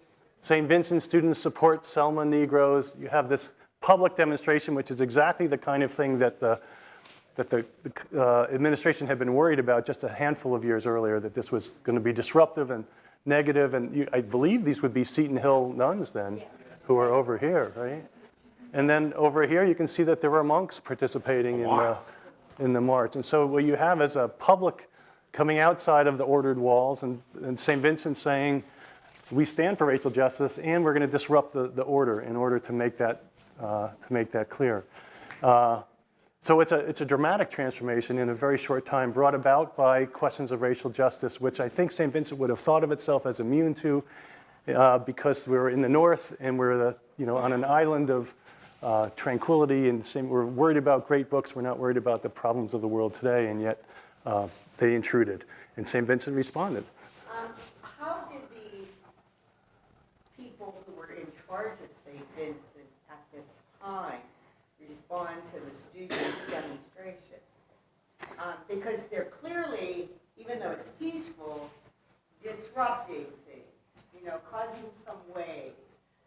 St. Vincent students support Selma Negroes. You have this public demonstration, which is exactly the kind of thing that the administration had been worried about just a handful of years earlier, that this was going to be disruptive and negative. And I believe these would be Seton Hill nuns then, who are over here, right? And then over here, you can see that there were monks participating in the march. And so what you have is a public coming outside of the ordered walls, and St. Vincent saying, we stand for racial justice, and we're going to disrupt the order in order to make that clear. So it's a dramatic transformation in a very short time, brought about by questions of racial justice, which I think St. Vincent would have thought of itself as immune to, because we're in the north and we're on an island of tranquility, and we're worried about great books. We're not worried about the problems of the world today, and yet they intruded, and St. Vincent responded. How did the people who were in charge of St. Vincent at this time respond to the students' demonstration? Because they're clearly, even though it's peaceful, disrupting things, causing some waves.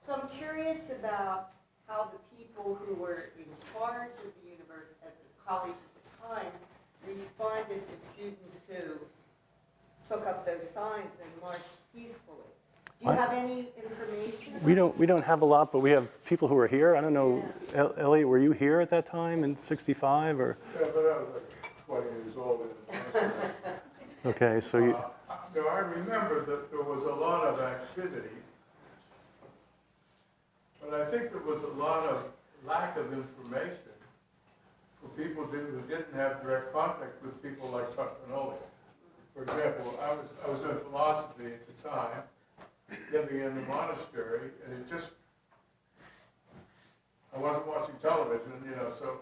So I'm curious about how the people who were in charge of the university, at the college at the time, responded to students who took up those signs and marched peacefully. Do you have any information? We don't have a lot, but we have people who are here. I don't know, Elliot, were you here at that time in '65 or? Yeah, but I was like 20 years old. Okay, so you. So I remember that there was a lot of activity, but I think there was a lot of lack of information for people who didn't have direct contact with people like Chuck Manoli. For example, I was in philosophy at the time, living in the monastery, and I wasn't watching television, so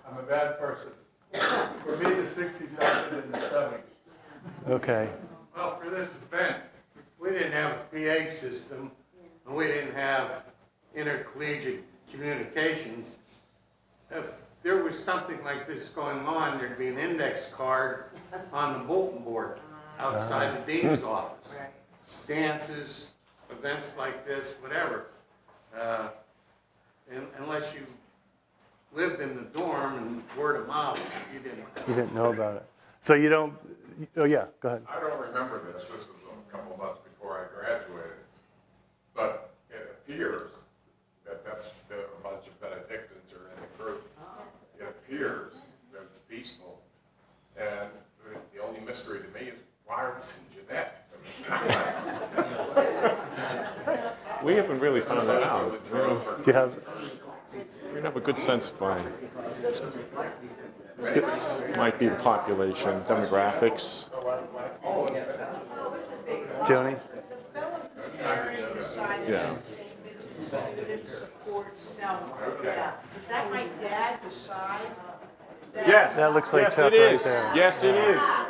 I'm a bad person. For me, the 60s happened in the 70s. Okay. Well, for this event, we didn't have a PA system, and we didn't have intercollegiate communications. If there was something like this going on, there'd be an index card on the bulletin board outside the dean's office. Dances, events like this, whatever. Unless you lived in the dorm and word of mouth, you didn't know about it. So you don't, oh yeah, go ahead. I don't remember this. This was a couple months before I graduated. But it appears that a bunch of Benedictines are in the group. It appears that it's peaceful. And the only mystery to me is why are we in Jeannette? We haven't really found that out. Do you have? We have a good sense of why. Might be the population, demographics. Joni? The fellow who's carrying the sign Yeah. that says Saint Vincent Student Support Cell. Yeah. Is that my dad beside? Yes. That looks like yes, Chuck it right is. there. Yes, it is.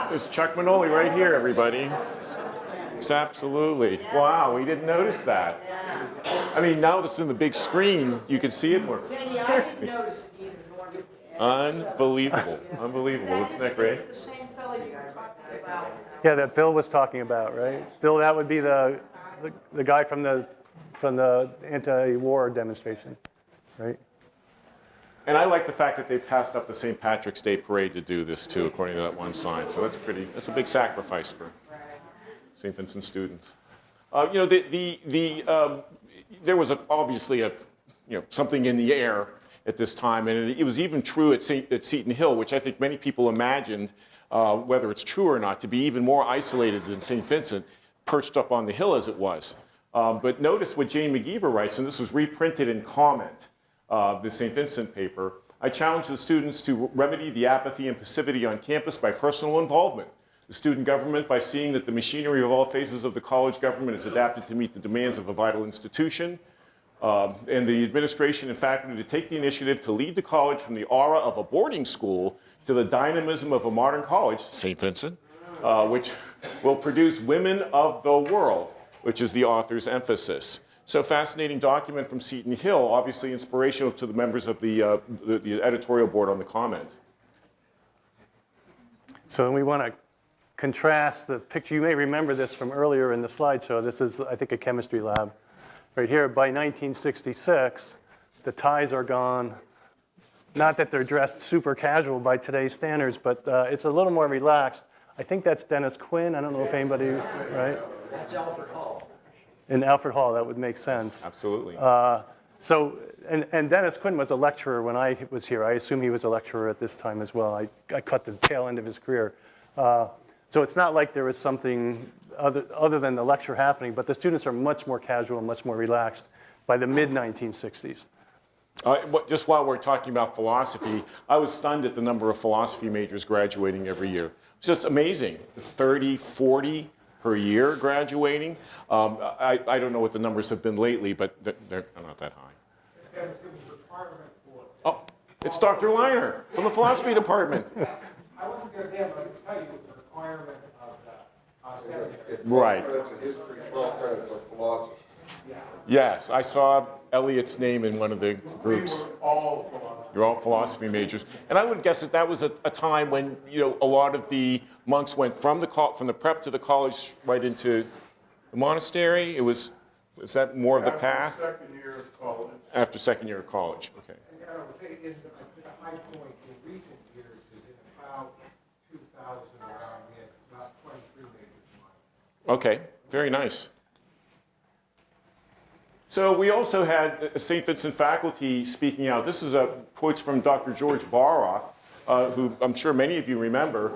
There's Chuck Manoli right here, everybody. It's absolutely. Wow, we didn't notice that. I mean, now that's in the big screen, you can see it more. Danny, I didn't notice it either, nor did Ed. Unbelievable. Unbelievable. Isn't that great? It's the same fellow you were talking about. Yeah, that Bill was talking about, right? Bill, that would be the guy from the anti-war demonstration, right? And I like the fact that they passed up the St. Patrick's Day parade to do this too, according to that one sign. So that's a big sacrifice for St. Vincent students. You know, there was obviously something in the air at this time, and it was even true at Seton Hill, which I think many people imagined, whether it's true or not, to be even more isolated than St. Vincent, perched up on the hill as it was. But notice what Jane McGeever writes, and this was reprinted in Comment, the St. Vincent paper. I challenge the students to remedy the apathy and passivity on campus by personal involvement. The student government by seeing that the machinery of all phases of the college government is adapted to meet the demands of a vital institution. And the administration and faculty to take the initiative to lead the college from the aura of a boarding school to the dynamism of a modern college, St. Vincent, which will produce women of the world, which is the author's emphasis. So fascinating document from Seton Hill, obviously inspirational to the members of the editorial board on the comment. So we want to contrast the picture. You may remember this from earlier in the slideshow. This is, I think, a chemistry lab. Right here, by 1966, the ties are gone. Not that they're dressed super casual by today's standards, but it's a little more relaxed. I think that's Dennis Quinn. I don't know if anybody, right? That's Alfred Hall. In Alfred Hall, that would make sense. Absolutely. And Dennis Quinn was a lecturer when I was here. I assume he was a lecturer at this time as well. I caught the tail end of his career. So it's not like there was something other than the lecture happening, but the students are much more casual and much more relaxed by the mid-1960s. Just while we're talking about philosophy, I was stunned at the number of philosophy majors graduating every year. It's just amazing, 30, 40 per year graduating. I don't know what the numbers have been lately, but they're not that high. Oh, it's Dr. Leiner from the philosophy department. I wasn't there then, but I can tell you it's a requirement of the Right. History, 12 credits of philosophy. Yes, I saw Elliot's name in one of the groups. All philosophy. You're all philosophy majors. And I would guess that was a time when, a lot of the monks went from the prep to the college right into the monastery. Is that more of the path? After second year of college. After second year of college, okay. And I would say it's the high point in recent years is in about 2000 around, we had about 23 majors. Okay, very nice. So we also had St. Vincent faculty speaking out. This is quotes from Dr. George Baroth, who I'm sure many of you remember.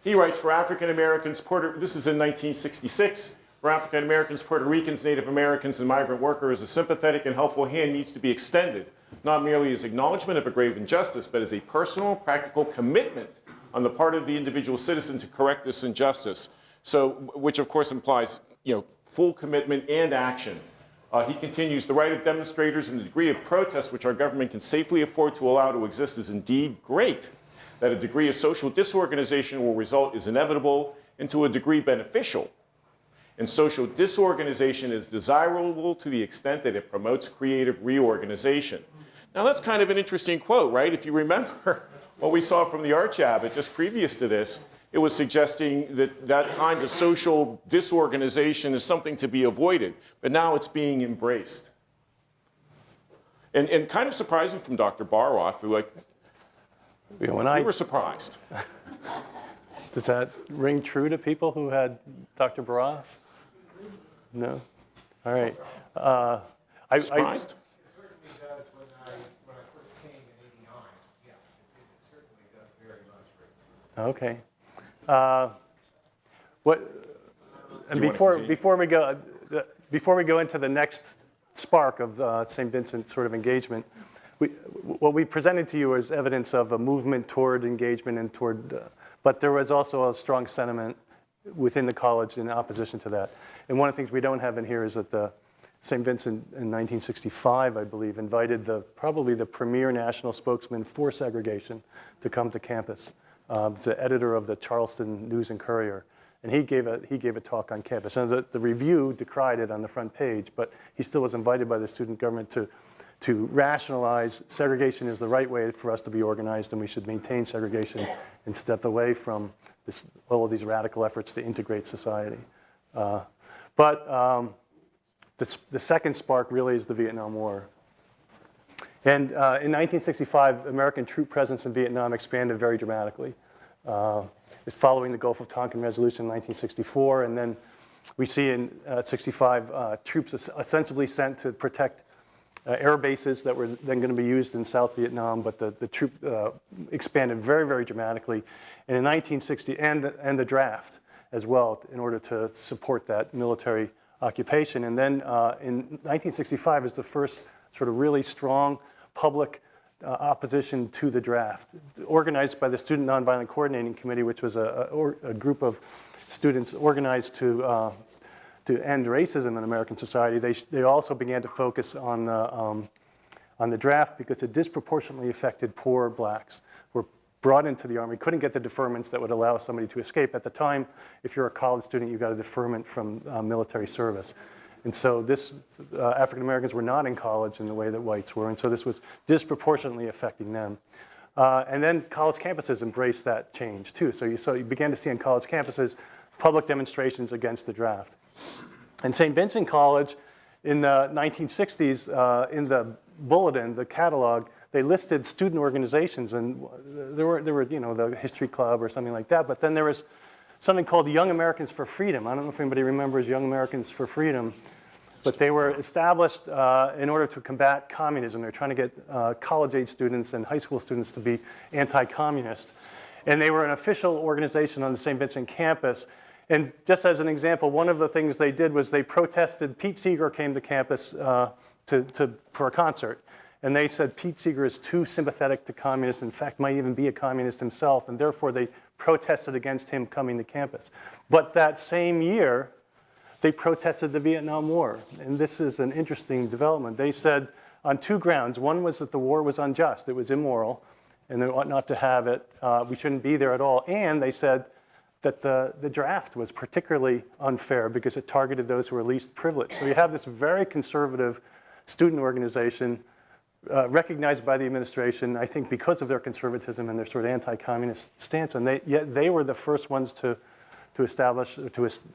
He writes, for African Americans, this is in 1966, for African Americans, Puerto Ricans, Native Americans, and migrant workers, a sympathetic and helpful hand needs to be extended, not merely as acknowledgement of a grave injustice, but as a personal, practical commitment on the part of the individual citizen to correct this injustice. So, which of course implies, full commitment and action. He continues, the right of demonstrators and the degree of protest which our government can safely afford to allow to exist is indeed great. That a degree of social disorganization will result is inevitable and to a degree beneficial. And social disorganization is desirable to the extent that it promotes creative reorganization. Now that's kind of an interesting quote, right? If you remember what we saw from the Arch Abbot just previous to this, it was suggesting that that kind of social disorganization is something to be avoided, but now it's being embraced. And kind of surprising from Dr. Baroth, who we were surprised. Does that ring true to people who had Dr. Baroth? No? All right. Surprised? It certainly does when I first came in 89. Yes, it certainly does very much. Okay. Before we go into the next spark of St. Vincent sort of engagement, what we presented to you is evidence of a movement toward engagement and toward, but there was also a strong sentiment within the college in opposition to that. And one of the things we don't have in here is that the Saint Vincent in 1965, I believe, invited probably the premier national spokesman for segregation to come to campus. The editor of the Charleston News and Courier. And he gave a talk on campus. And the review decried it on the front page, but he still was invited by the student government to rationalize segregation is the right way for us to be organized, and we should maintain segregation and step away from all of these radical efforts to integrate society. The second spark really is the Vietnam War. And in 1965, American troop presence in Vietnam expanded very dramatically. Following the Gulf of Tonkin Resolution in 1964, and then we see in 65 troops ostensibly sent to protect air bases that were then going to be used in South Vietnam, but the troop expanded very, very dramatically. And in 1960, and the draft as well, in order to support that military occupation. And then in 1965 is the first sort of really strong public opposition to the draft, organized by the Student Nonviolent Coordinating Committee, which was a group of students organized to end racism in American society. They also began to focus on the draft because it disproportionately affected poor blacks who were brought into the Army, couldn't get the deferments that would allow somebody to escape. At the time, if you're a college student, you got a deferment from military service. And so African Americans were not in college in the way that whites were, and so this was disproportionately affecting them. And then college campuses embraced that change too. So you began to see on college campuses public demonstrations against the draft. And Saint Vincent College in the 1960s, in the bulletin, the catalog, they listed student organizations, and there were the History Club or something like that, but then there was something called the Young Americans for Freedom. I don't know if anybody remembers Young Americans for Freedom, but they were established in order to combat communism. They're trying to get college-age students and high school students to be anti-communist. And they were an official organization on the St. Vincent campus. And just as an example, one of the things they did was they protested. Pete Seeger came to campus for a concert. And they said Pete Seeger is too sympathetic to communists, in fact, might even be a communist himself, and therefore they protested against him coming to campus. But that same year, they protested the Vietnam War. And this is an interesting development. They said on two grounds. One was that the war was unjust, it was immoral, and they ought not to have it. We shouldn't be there at all. And they said that the draft was particularly unfair because it targeted those who were least privileged. So you have this very conservative student organization recognized by the administration, I think because of their conservatism and their sort of anti-communist stance. And yet they were the first ones to establish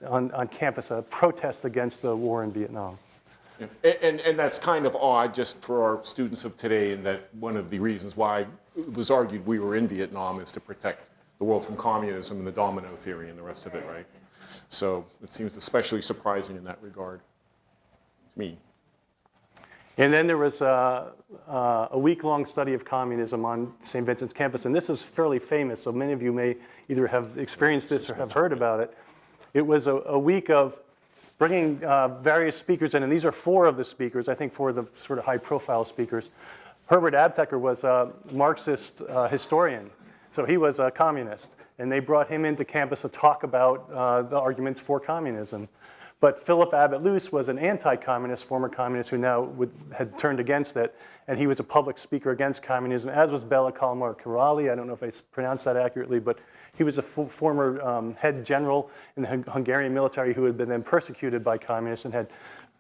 on campus a protest against the war in Vietnam. Yeah. And that's kind of odd just for our students of today, in that one of the reasons why it was argued we were in Vietnam is to protect the world from communism and the domino theory and the rest of it, right? So it seems especially surprising in that regard to me. And then there was a week-long study of communism on St. Vincent's campus, and this is fairly famous, so many of you may either have experienced this or have heard about it. It was a week of bringing various speakers in, and these are four of the speakers, I think four of the sort of high-profile speakers. Herbert Abteker was a Marxist historian, so he was a communist, and they brought him into campus to talk about the arguments for communism. But Philip Abbott Luce was an anti-communist, former communist who now had turned against it, and he was a public speaker against communism, as was Bela Kalmar-Kiraly. I don't know if I pronounced that accurately, but he was a former head general in the Hungarian military who had been then persecuted by communists and had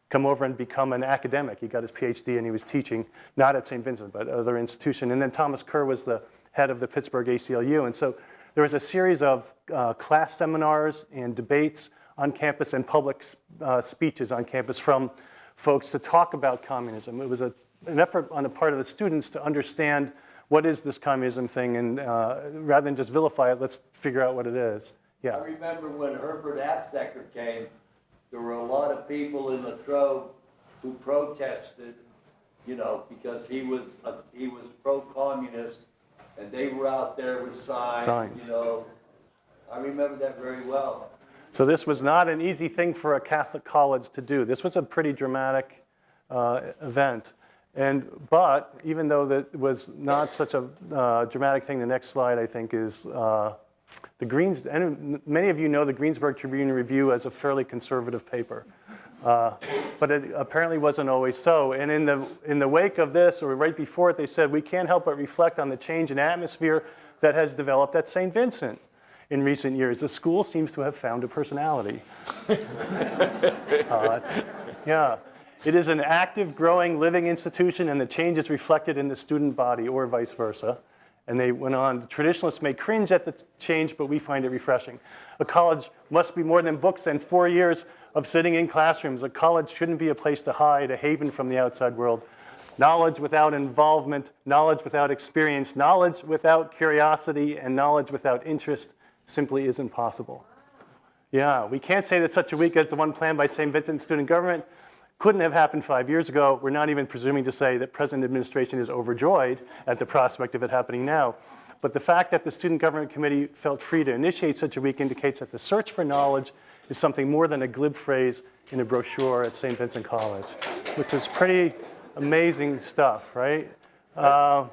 come over and become an academic. He got his PhD and he was teaching, not at St. Vincent, but other institution. And then Thomas Kerr was the head of the Pittsburgh ACLU. And so there was a series of class seminars and debates on campus and public speeches on campus from folks to talk about communism. It was an effort on the part of the students to understand what is this communism thing, and rather than just vilify it, let's figure out what it is. Yeah. I remember when Herbert Abteker came, there were a lot of people in Latrobe who protested, because he was pro-communist, and they were out there with signs. I remember that very well. So this was not an easy thing for a Catholic college to do. This was a pretty dramatic event. But even though that was not such a dramatic thing, the next slide, I think, is The Greens, and many of you know the Greensburg Tribune Review as a fairly conservative paper. But it apparently wasn't always so. And in the wake of this, or right before it, they said, we can't help but reflect on the change in atmosphere that has developed at St. Vincent in recent years. The school seems to have found a personality. Yeah. It is an active, growing, living institution, and the change is reflected in the student body, or vice versa. And they went on, the traditionalists may cringe at the change, but we find it refreshing. A college must be more than books and 4 years of sitting in classrooms. A college shouldn't be a place to hide, a haven from the outside world. Knowledge without involvement, knowledge without experience, knowledge without curiosity, and knowledge without interest simply isn't possible. Yeah, we can't say that such a week as the one planned by St. Vincent student government couldn't have happened 5 years ago. We're not even presuming to say that present administration is overjoyed at the prospect of it happening now. But the fact that the Student Government Committee felt free to initiate such a week indicates that the search for knowledge is something more than a glib phrase in a brochure at Saint Vincent College, which is pretty amazing stuff, right? I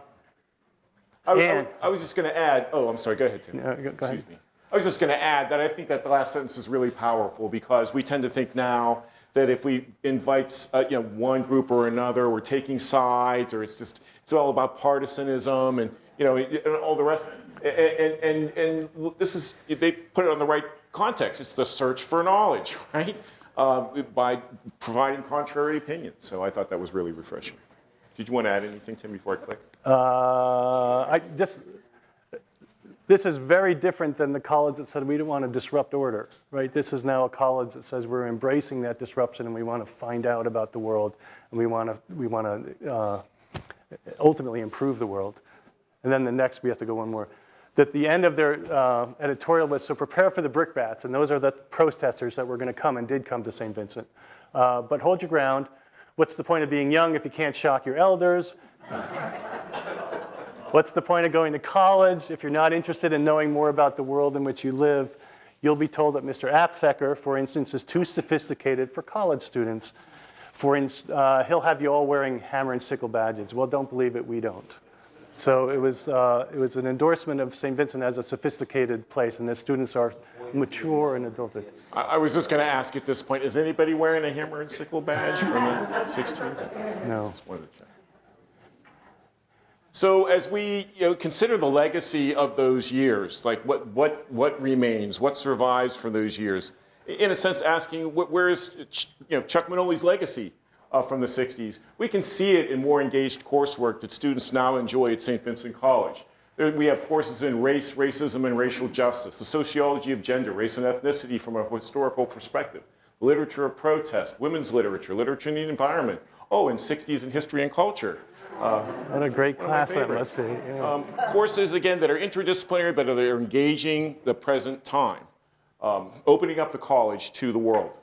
was just going to add, oh, I'm sorry, go ahead, Tim. Go ahead. Excuse me. I was just going to add that I think that the last sentence is really powerful because we tend to think now that if we invite one group or another, we're taking sides, or it's all about partisanism and and all the rest. And this is, they put it on the right context. It's the search for knowledge, right? By providing contrary opinions. So I thought that was really refreshing. Did you want to add anything, Tim, before I click? This is very different than the college that said we don't want to disrupt order, right? This is now a college that says we're embracing that disruption and we want to find out about the world and we want to ultimately improve the world. And then the next, we have to go one more. That the end of their editorial was, so prepare for the brickbats, and those are the protesters that were going to come and did come to St. Vincent. But hold your ground. What's the point of being young if you can't shock your elders? What's the point of going to college if you're not interested in knowing more about the world in which you live? You'll be told that Mr. Aptheker, for instance, is too sophisticated for college students. For instance, he'll have you all wearing hammer and sickle badges. Well, don't believe it, we don't. So it was an endorsement of St. Vincent as a sophisticated place, and the students are mature and adulted. I was just going to ask at this point, is anybody wearing a hammer and sickle badge from the 16th? No. Just wanted to check. So as we consider the legacy of those years, like what remains, what survives from those years, in a sense asking where is Chuck Manoli's legacy from the 60s, we can see it in more engaged coursework that students now enjoy at Saint Vincent College. We have courses in race, racism, and racial justice, the sociology of gender, race and ethnicity from a historical perspective, literature of protest, women's literature, literature in the environment, and 60s in history and culture. What a great class that must be. Yeah. Courses, again, that are interdisciplinary, but that are engaging the present time, opening up the college to the world.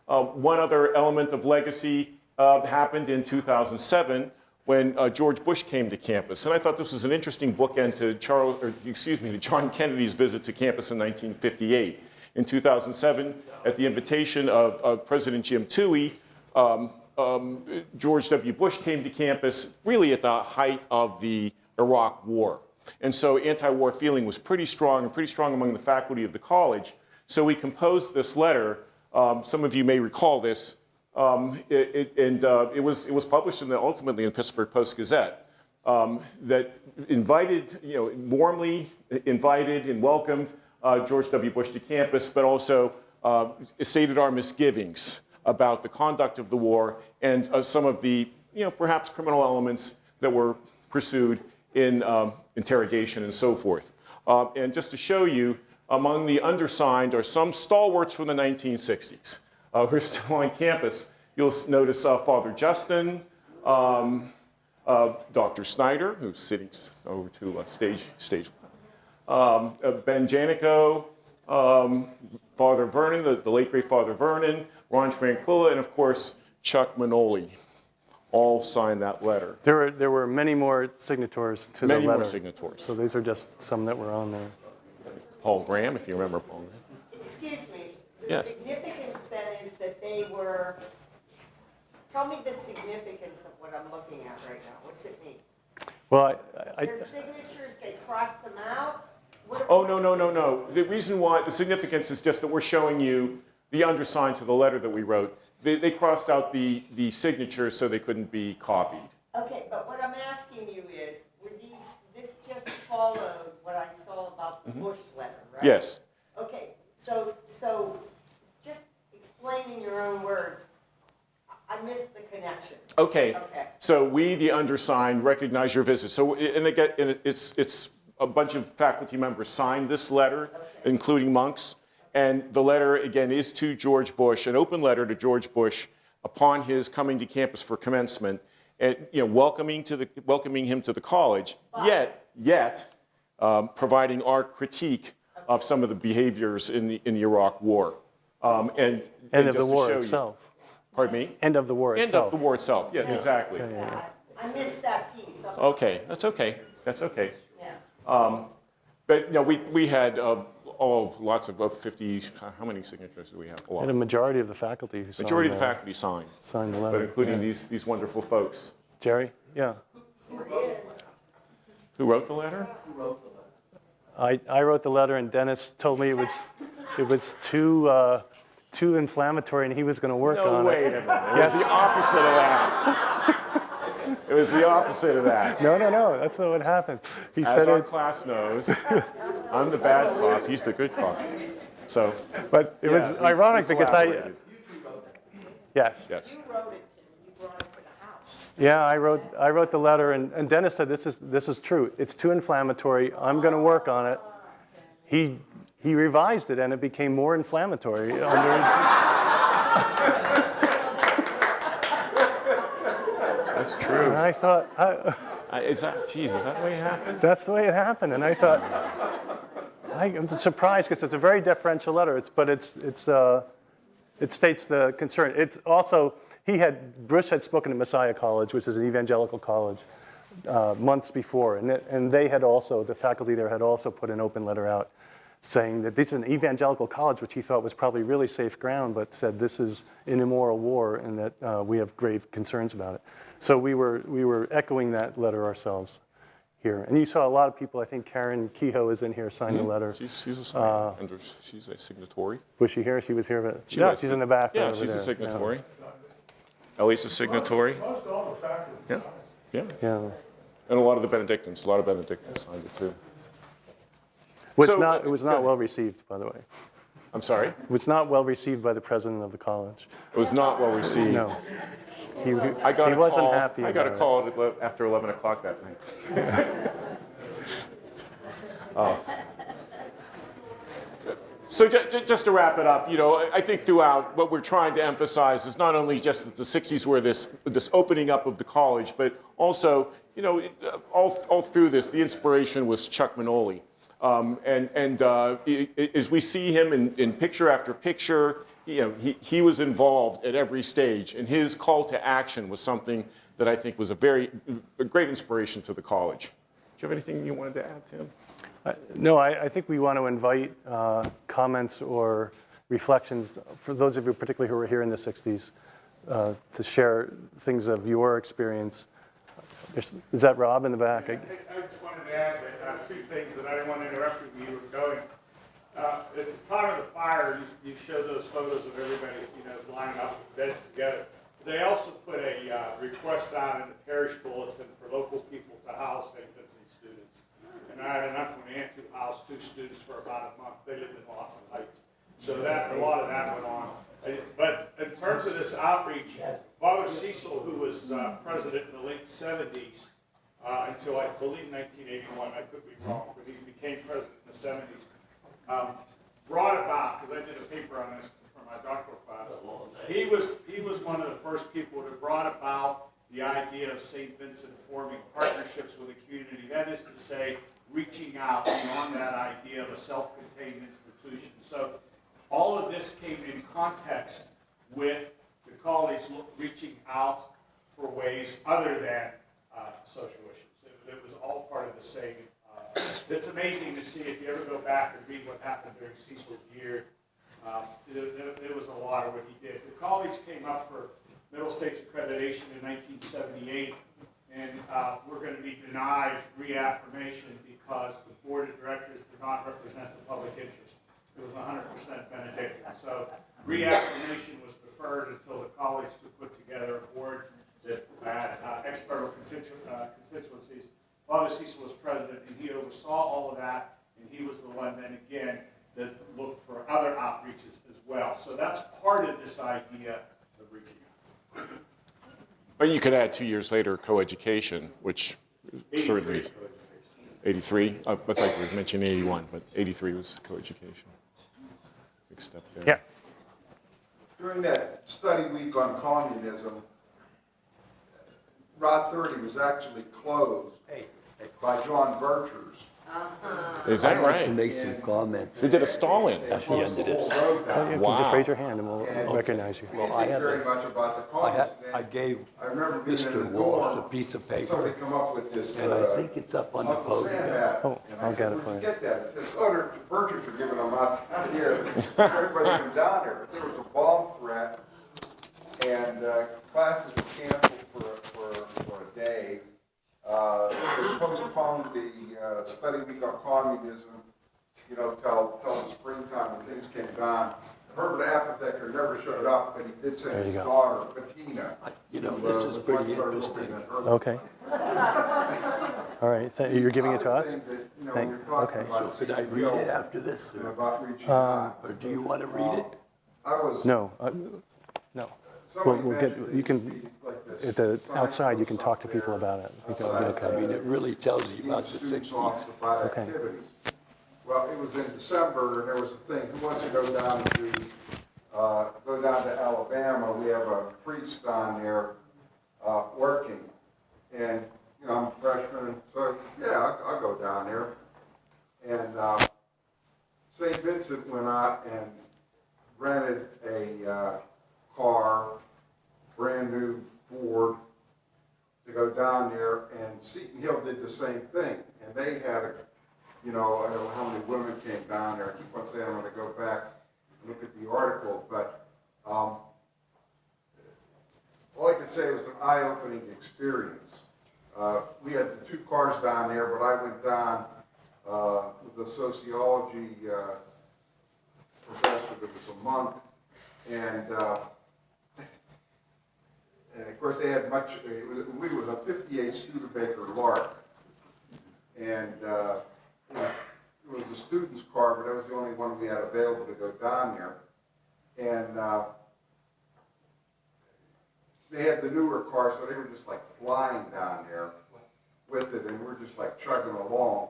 One other element of legacy happened in 2007 when George Bush came to campus. And I thought this was an interesting bookend to John Kennedy's visit to campus in 1958. In 2007, at the invitation of President Jim Touhy, George W. Bush came to campus really at the height of the Iraq War. And so anti-war feeling was pretty strong among the faculty of the college. So we composed this letter. Some of you may recall this. It was published ultimately in the Pittsburgh Post-Gazette that warmly invited and welcomed George W. Bush to campus, but also stated our misgivings about the conduct of the war and some of the perhaps criminal elements that were pursued in interrogation and so forth. And just to show you, among the undersigned are some stalwarts from the 1960s who are still on campus. You'll notice Father Justin, Dr. Snyder, who's sitting over to stage Ben Janico, Father Vernon, the late great Father Vernon, Ron Tranquilla, and of course Chuck Manoli, all signed that letter. There were many more signatories to the letter. Many more signatories. So these are just some that were on there. Paul Graham, if you remember Paul Graham. Excuse me. The Yes. significance then is that they were, tell me the significance of what I'm looking at right now. What's it mean? Well, Their signatures, they crossed them out? Oh, no. The reason why, the significance is just that we're showing you the undersigned to the letter that we wrote. They crossed out the signatures so they couldn't be copied. Okay, but what I'm asking you is, this just followed what I saw about the Bush letter, right? Yes. Okay, so just explain in your own words, I missed the connection. Okay. So we, the undersigned, recognize your visit. So, and again, it's a bunch of faculty members signed this letter, including monks. And the letter, again, is to George Bush, an open letter to George Bush upon his coming to campus for commencement, and welcoming him to the college, yet providing our critique of some of the behaviors in the Iraq War. And of just the war to show itself. Pardon me? End of the war itself. End of the war itself, yeah. Exactly. I missed that piece. Okay, that's okay. Yeah. But we had lots of 50, how many signatures do we have? A lot. And a majority of the faculty who Majority of the faculty signed the letter. but including these wonderful folks. Jerry? Yeah. Who wrote the letter? I wrote the letter, and Dennis told me it was too inflammatory, and he was going to work on wait it. a minute. It was the opposite of that. It was the opposite of that. No, that's not what happened. He As said our it. class knows, I'm the bad cop, he's the good cop. So, But it was ironic because Yes. You wrote it, Tim, and you brought it to the house. Yeah, I wrote the letter, and Dennis said this is true. It's too inflammatory. I'm going to work on it. He revised it, and it became more inflammatory. that's true. And I thought, Is that the way it happened? that's the way it happened. And I thought, I'm surprised because it's a very deferential letter. It states the concern. It's also, Bush had spoken at Messiah College, which is an evangelical college, months before. And they had also, the faculty there had also put an open letter out saying that this is an evangelical college, which he thought was probably really safe ground, but said this is an immoral war and that we have grave concerns about it. So we were echoing that letter ourselves here. And you saw a lot of people, I think Karen Kehoe is in here, signed the letter. She's a signer, and she's a signatory. Was she here? She was here, but she's in the back. Yeah, over she's there. a signatory. Ellie's a signatory. Most all the faculty. Yeah. And a lot of Benedictines signed it too. It was not well received, by the way. I'm sorry? It was not well received by the president of the college. It was not well received. No. He wasn't wasn't happy. I got a call after 11 o'clock that night. So just to wrap it up, I think throughout what we're trying to emphasize is not only just that the 60s were this opening up of the college, but also, all through this, the inspiration was Chuck Manoli. As we see him in picture after picture, he was involved at every stage, and his call to action was something that I think was a great inspiration to the college. Do you have anything you wanted to add, Tim? No, I think we want to invite comments or reflections for those of you particularly who were here in the 60s to share things of your experience. Is that Rob in the back? I just wanted to add that, two things that I didn't want to interrupt you when you were going. At the time of the fire, you showed those photos of everybody, lining up with beds together. They also put a request out in the parish bulletin for local people to house Saint Vincent students. And I had an uncle and aunt who housed 2 students for about a month. They lived in Lawson Heights. So a lot of that went on. But in terms of this outreach, Father Cecil, who was president in the late 70s, until I believe 1981, I could be wrong, but he became president in the 70s, brought about, because I did a paper on this for my doctoral class, he was one of the first people that brought about the idea of St. Vincent forming partnerships with the community. That is to say, reaching out beyond that idea of a self-contained institution. So all of this came in context with the college reaching out for ways other than social issues. It was all part of the same. It's amazing to see if you ever go back and read what happened during Cecil's year. There was a lot of what he did. The college came up for Middle States accreditation in 1978, and we're going to be denied reaffirmation because the board of directors did not represent the public interest. It was 100% Benedictine. So reaffirmation was deferred until the college could put together a board that had external constituencies. Father Cecil was president, and he oversaw all of that, and he was the one then again that looked for other outreaches as well. So that's part of this idea of reaching out. But you could add 2 years later coeducation, which certainly 83. I thought you mentioned 81, but 83 was coeducation. Big step there. Yeah. During that study week on communism, Rod 30 was actually closed by John Birchers. Is that right? To make some comments They did a Stalin. at the end of this. You can Wow. just raise your hand and we'll recognize you. Well, I had very much about the communists. I gave I remember being in the Mr. Walsh a dorm, piece of somebody paper, come up with this. and I think it's up on the Uncle Sam podium. hat. Oh, And I'll I said, get it "Where'd for you get that?" He says, "Oh, the Birchers are giving them out down here." Everybody came down there. But there was a bomb threat, and classes were canceled for a day. They postponed the study week on communism, you know, till the springtime when things came down. Herbert Apotheker never showed up, but he did There send you his go. daughter, Bettina. You know, this is pretty interesting. Okay. All right, so you're giving it to us? Okay. So could I read it after this, or do you want to read it? I was. No, no. We'll get, you can, at the outside, you can talk to people about it. You can- I okay. mean, it really tells you about the 60s. Okay. Well, it was in December, and there was a thing, who wants to go down to Alabama? We have a priest down there working, and, you know, I'm a freshman, so, yeah, I'll go down there. And Saint Vincent went out and rented a car, brand new Ford, to go down there, and Seton Hill did the same thing, and they had a, you know, I don't know how many women came down there. I keep on saying I'm going to go back and look at the article, but all I can say was an eye-opening experience. We had the 2 cars down there, but I went down with a sociology professor that was a monk, and of course they had much, we was a 58 Studebaker Lark, and it was a student's car, but that was the only one we had available to go down there. And they had the newer car, so they were just like flying down there with it, and we're just like chugging along.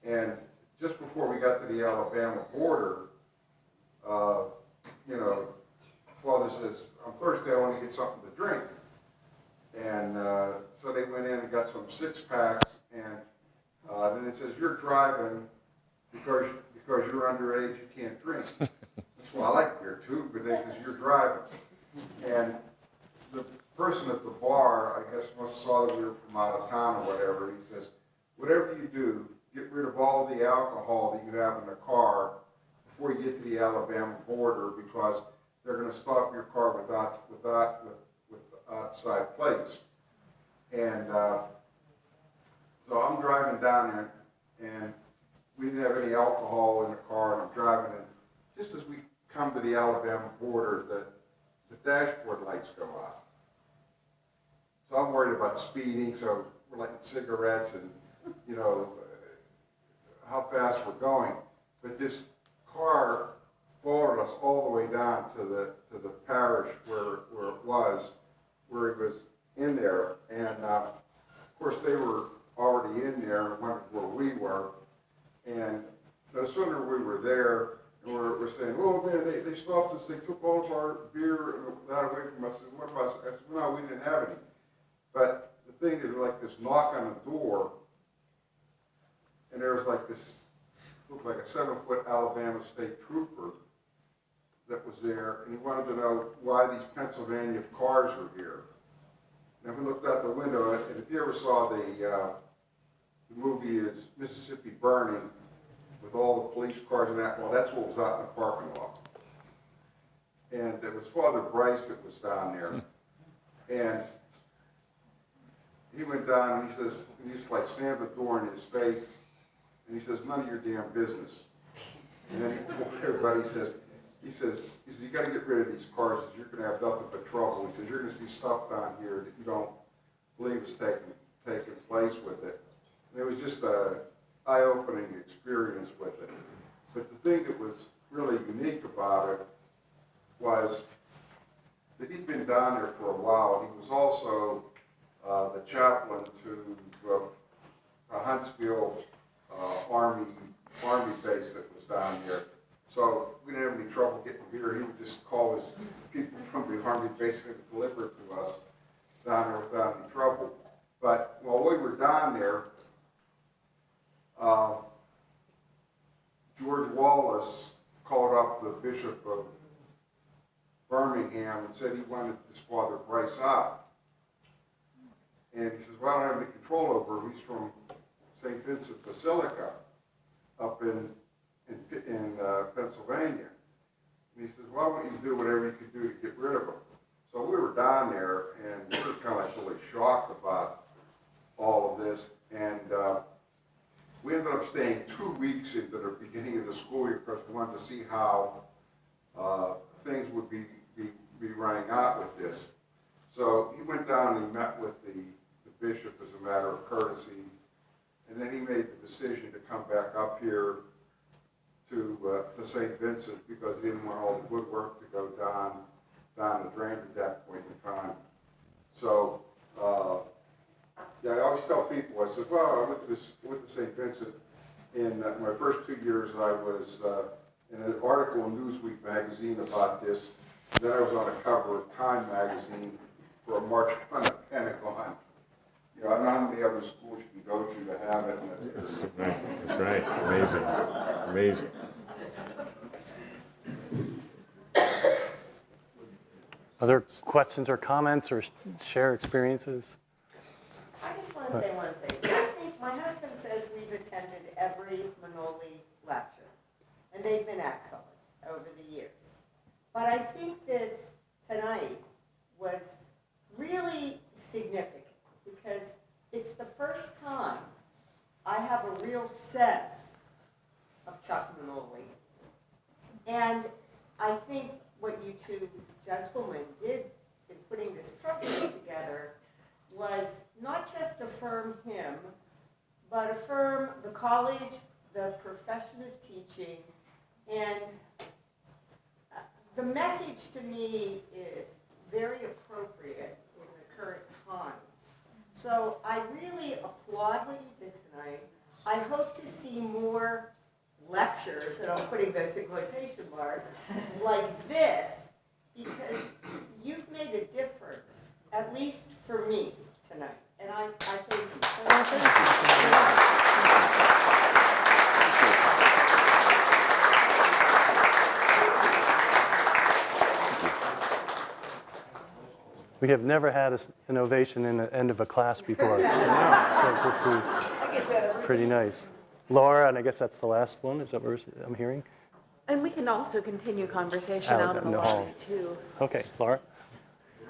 And just before we got to the Alabama border, you know, Father says, "I'm thirsty, I want to get something to drink." And so they went in and got some 6-packs, and then it says, "You're driving because you're underage, you can't drink." Well, I like beer too, but they says, "You're driving." And the person at the bar, I guess, must have saw that we were from out of town or whatever. He says, "Whatever you do, get rid of all the alcohol that you have in the car before you get to the Alabama border, because they're going to stop your car with outside plates." And so I'm driving down there, and we didn't have any alcohol in the car, and I'm driving, and just as we come to the Alabama border, the dashboard lights go out. So I'm worried about speeding, so we're lighting cigarettes and, you know, how fast we're going. But this car followed us all the way down to the parish where it was in there. And of course they were already in there and wondered where we were. And no sooner we were there, and we're saying, "Oh man, they stopped us, they took all of our beer and that away from us." And what about us? I said, "Well, no, we didn't have any." But the thing is, like this knock on the door, and there was like this, looked like a 7-foot Alabama state trooper that was there, and he wanted to know why these Pennsylvania cars were here. And we looked out the window, and if you ever saw the movie is Mississippi Burning, with all the police cars and that, well, that's what was out in the parking lot. And it was Father Bryce that was down there. And he went down and he says, and he just like slammed the door in his face, and he says, none of your damn business. And then he told everybody, he says, you got to get rid of these cars, you're going to have nothing but trouble. He says, you're going to see stuff down here that you don't believe is taking place with it. And it was just a eye-opening experience with it. But the thing that was really unique about it was that he'd been down there for a while. He was also the chaplain to Huntsville Army base that was down there. So we didn't have any trouble getting beer. He would just call his people from the Army base and deliver it to us down there without any trouble. But while we were down there, George Wallace called up the Bishop of Birmingham and said he wanted this Father Bryce out. And he says, well, I don't have any control over him. He's from Saint Vincent Basilica up in Pennsylvania. And he says, well, why don't you do whatever you could do to get rid of him? So we were down there, and we were kind of like really shocked about all of this. And we ended up staying 2 weeks into the beginning of the school year because we wanted to see how things would be running out with this. So he went down and he met with the bishop as a matter of courtesy, and then he made the decision to come back up here to Saint Vincent because he didn't want all the good work to go down the drain at that point in time. So, yeah, I always tell people, I said, well, I went to St. Vincent in my first 2 years. I was in an article in Newsweek magazine about this. And then I was on a cover of Time magazine for a march on the Pentagon. You know, I don't know how many other schools you can go to have it. That's right. That's right. Amazing. Amazing. Other questions or comments or share experiences? I just want to say one thing. I think my husband says we've attended every Manoli lecture, and they've been excellent over the years. But I think this tonight was really significant because it's the first time I have a real sense of Chuck Manoli. And I think what you two gentlemen did in putting this program together was not just affirm him, but affirm the college, the profession of teaching, and the message to me is very appropriate in the current times. So I really applaud what you did tonight. I hope to see more lectures, and I'm putting those in quotation marks, like this, because you've made a difference, at least for me tonight. And I thank you. We have never had an ovation in the end of a class before. So this is pretty nice. Laura, and I guess that's the last one, is that what I'm hearing? And we can also continue conversation out in the lobby, too. Okay, Laura?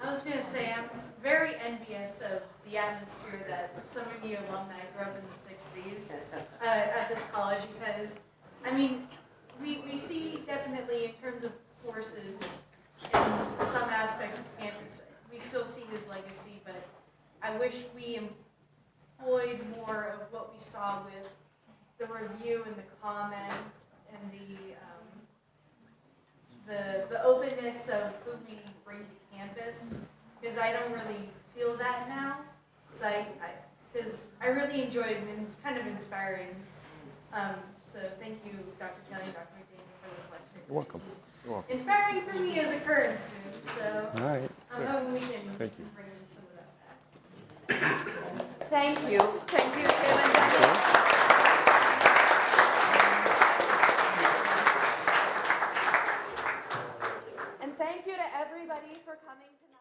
I was going to say, I'm very envious of the atmosphere that some of you alumni grew up in the 60s at this college because, I mean, we see definitely in terms of courses and some aspects of campus, we still see his legacy, but I wish we employed more of what we saw with the review and the comment and the openness of who we bring to campus, because I don't really feel that now. So because I really enjoyed it and it's kind of inspiring. So thank you, Dr. Kelly and Dr. McDaniel, for this lecture. You're welcome. You're welcome. Inspiring for me as a current student, so all right. I'm hoping we can Thank you. bring some of that back. Thank you. Thank you, Tim and Dennis. And thank you to everybody for coming tonight.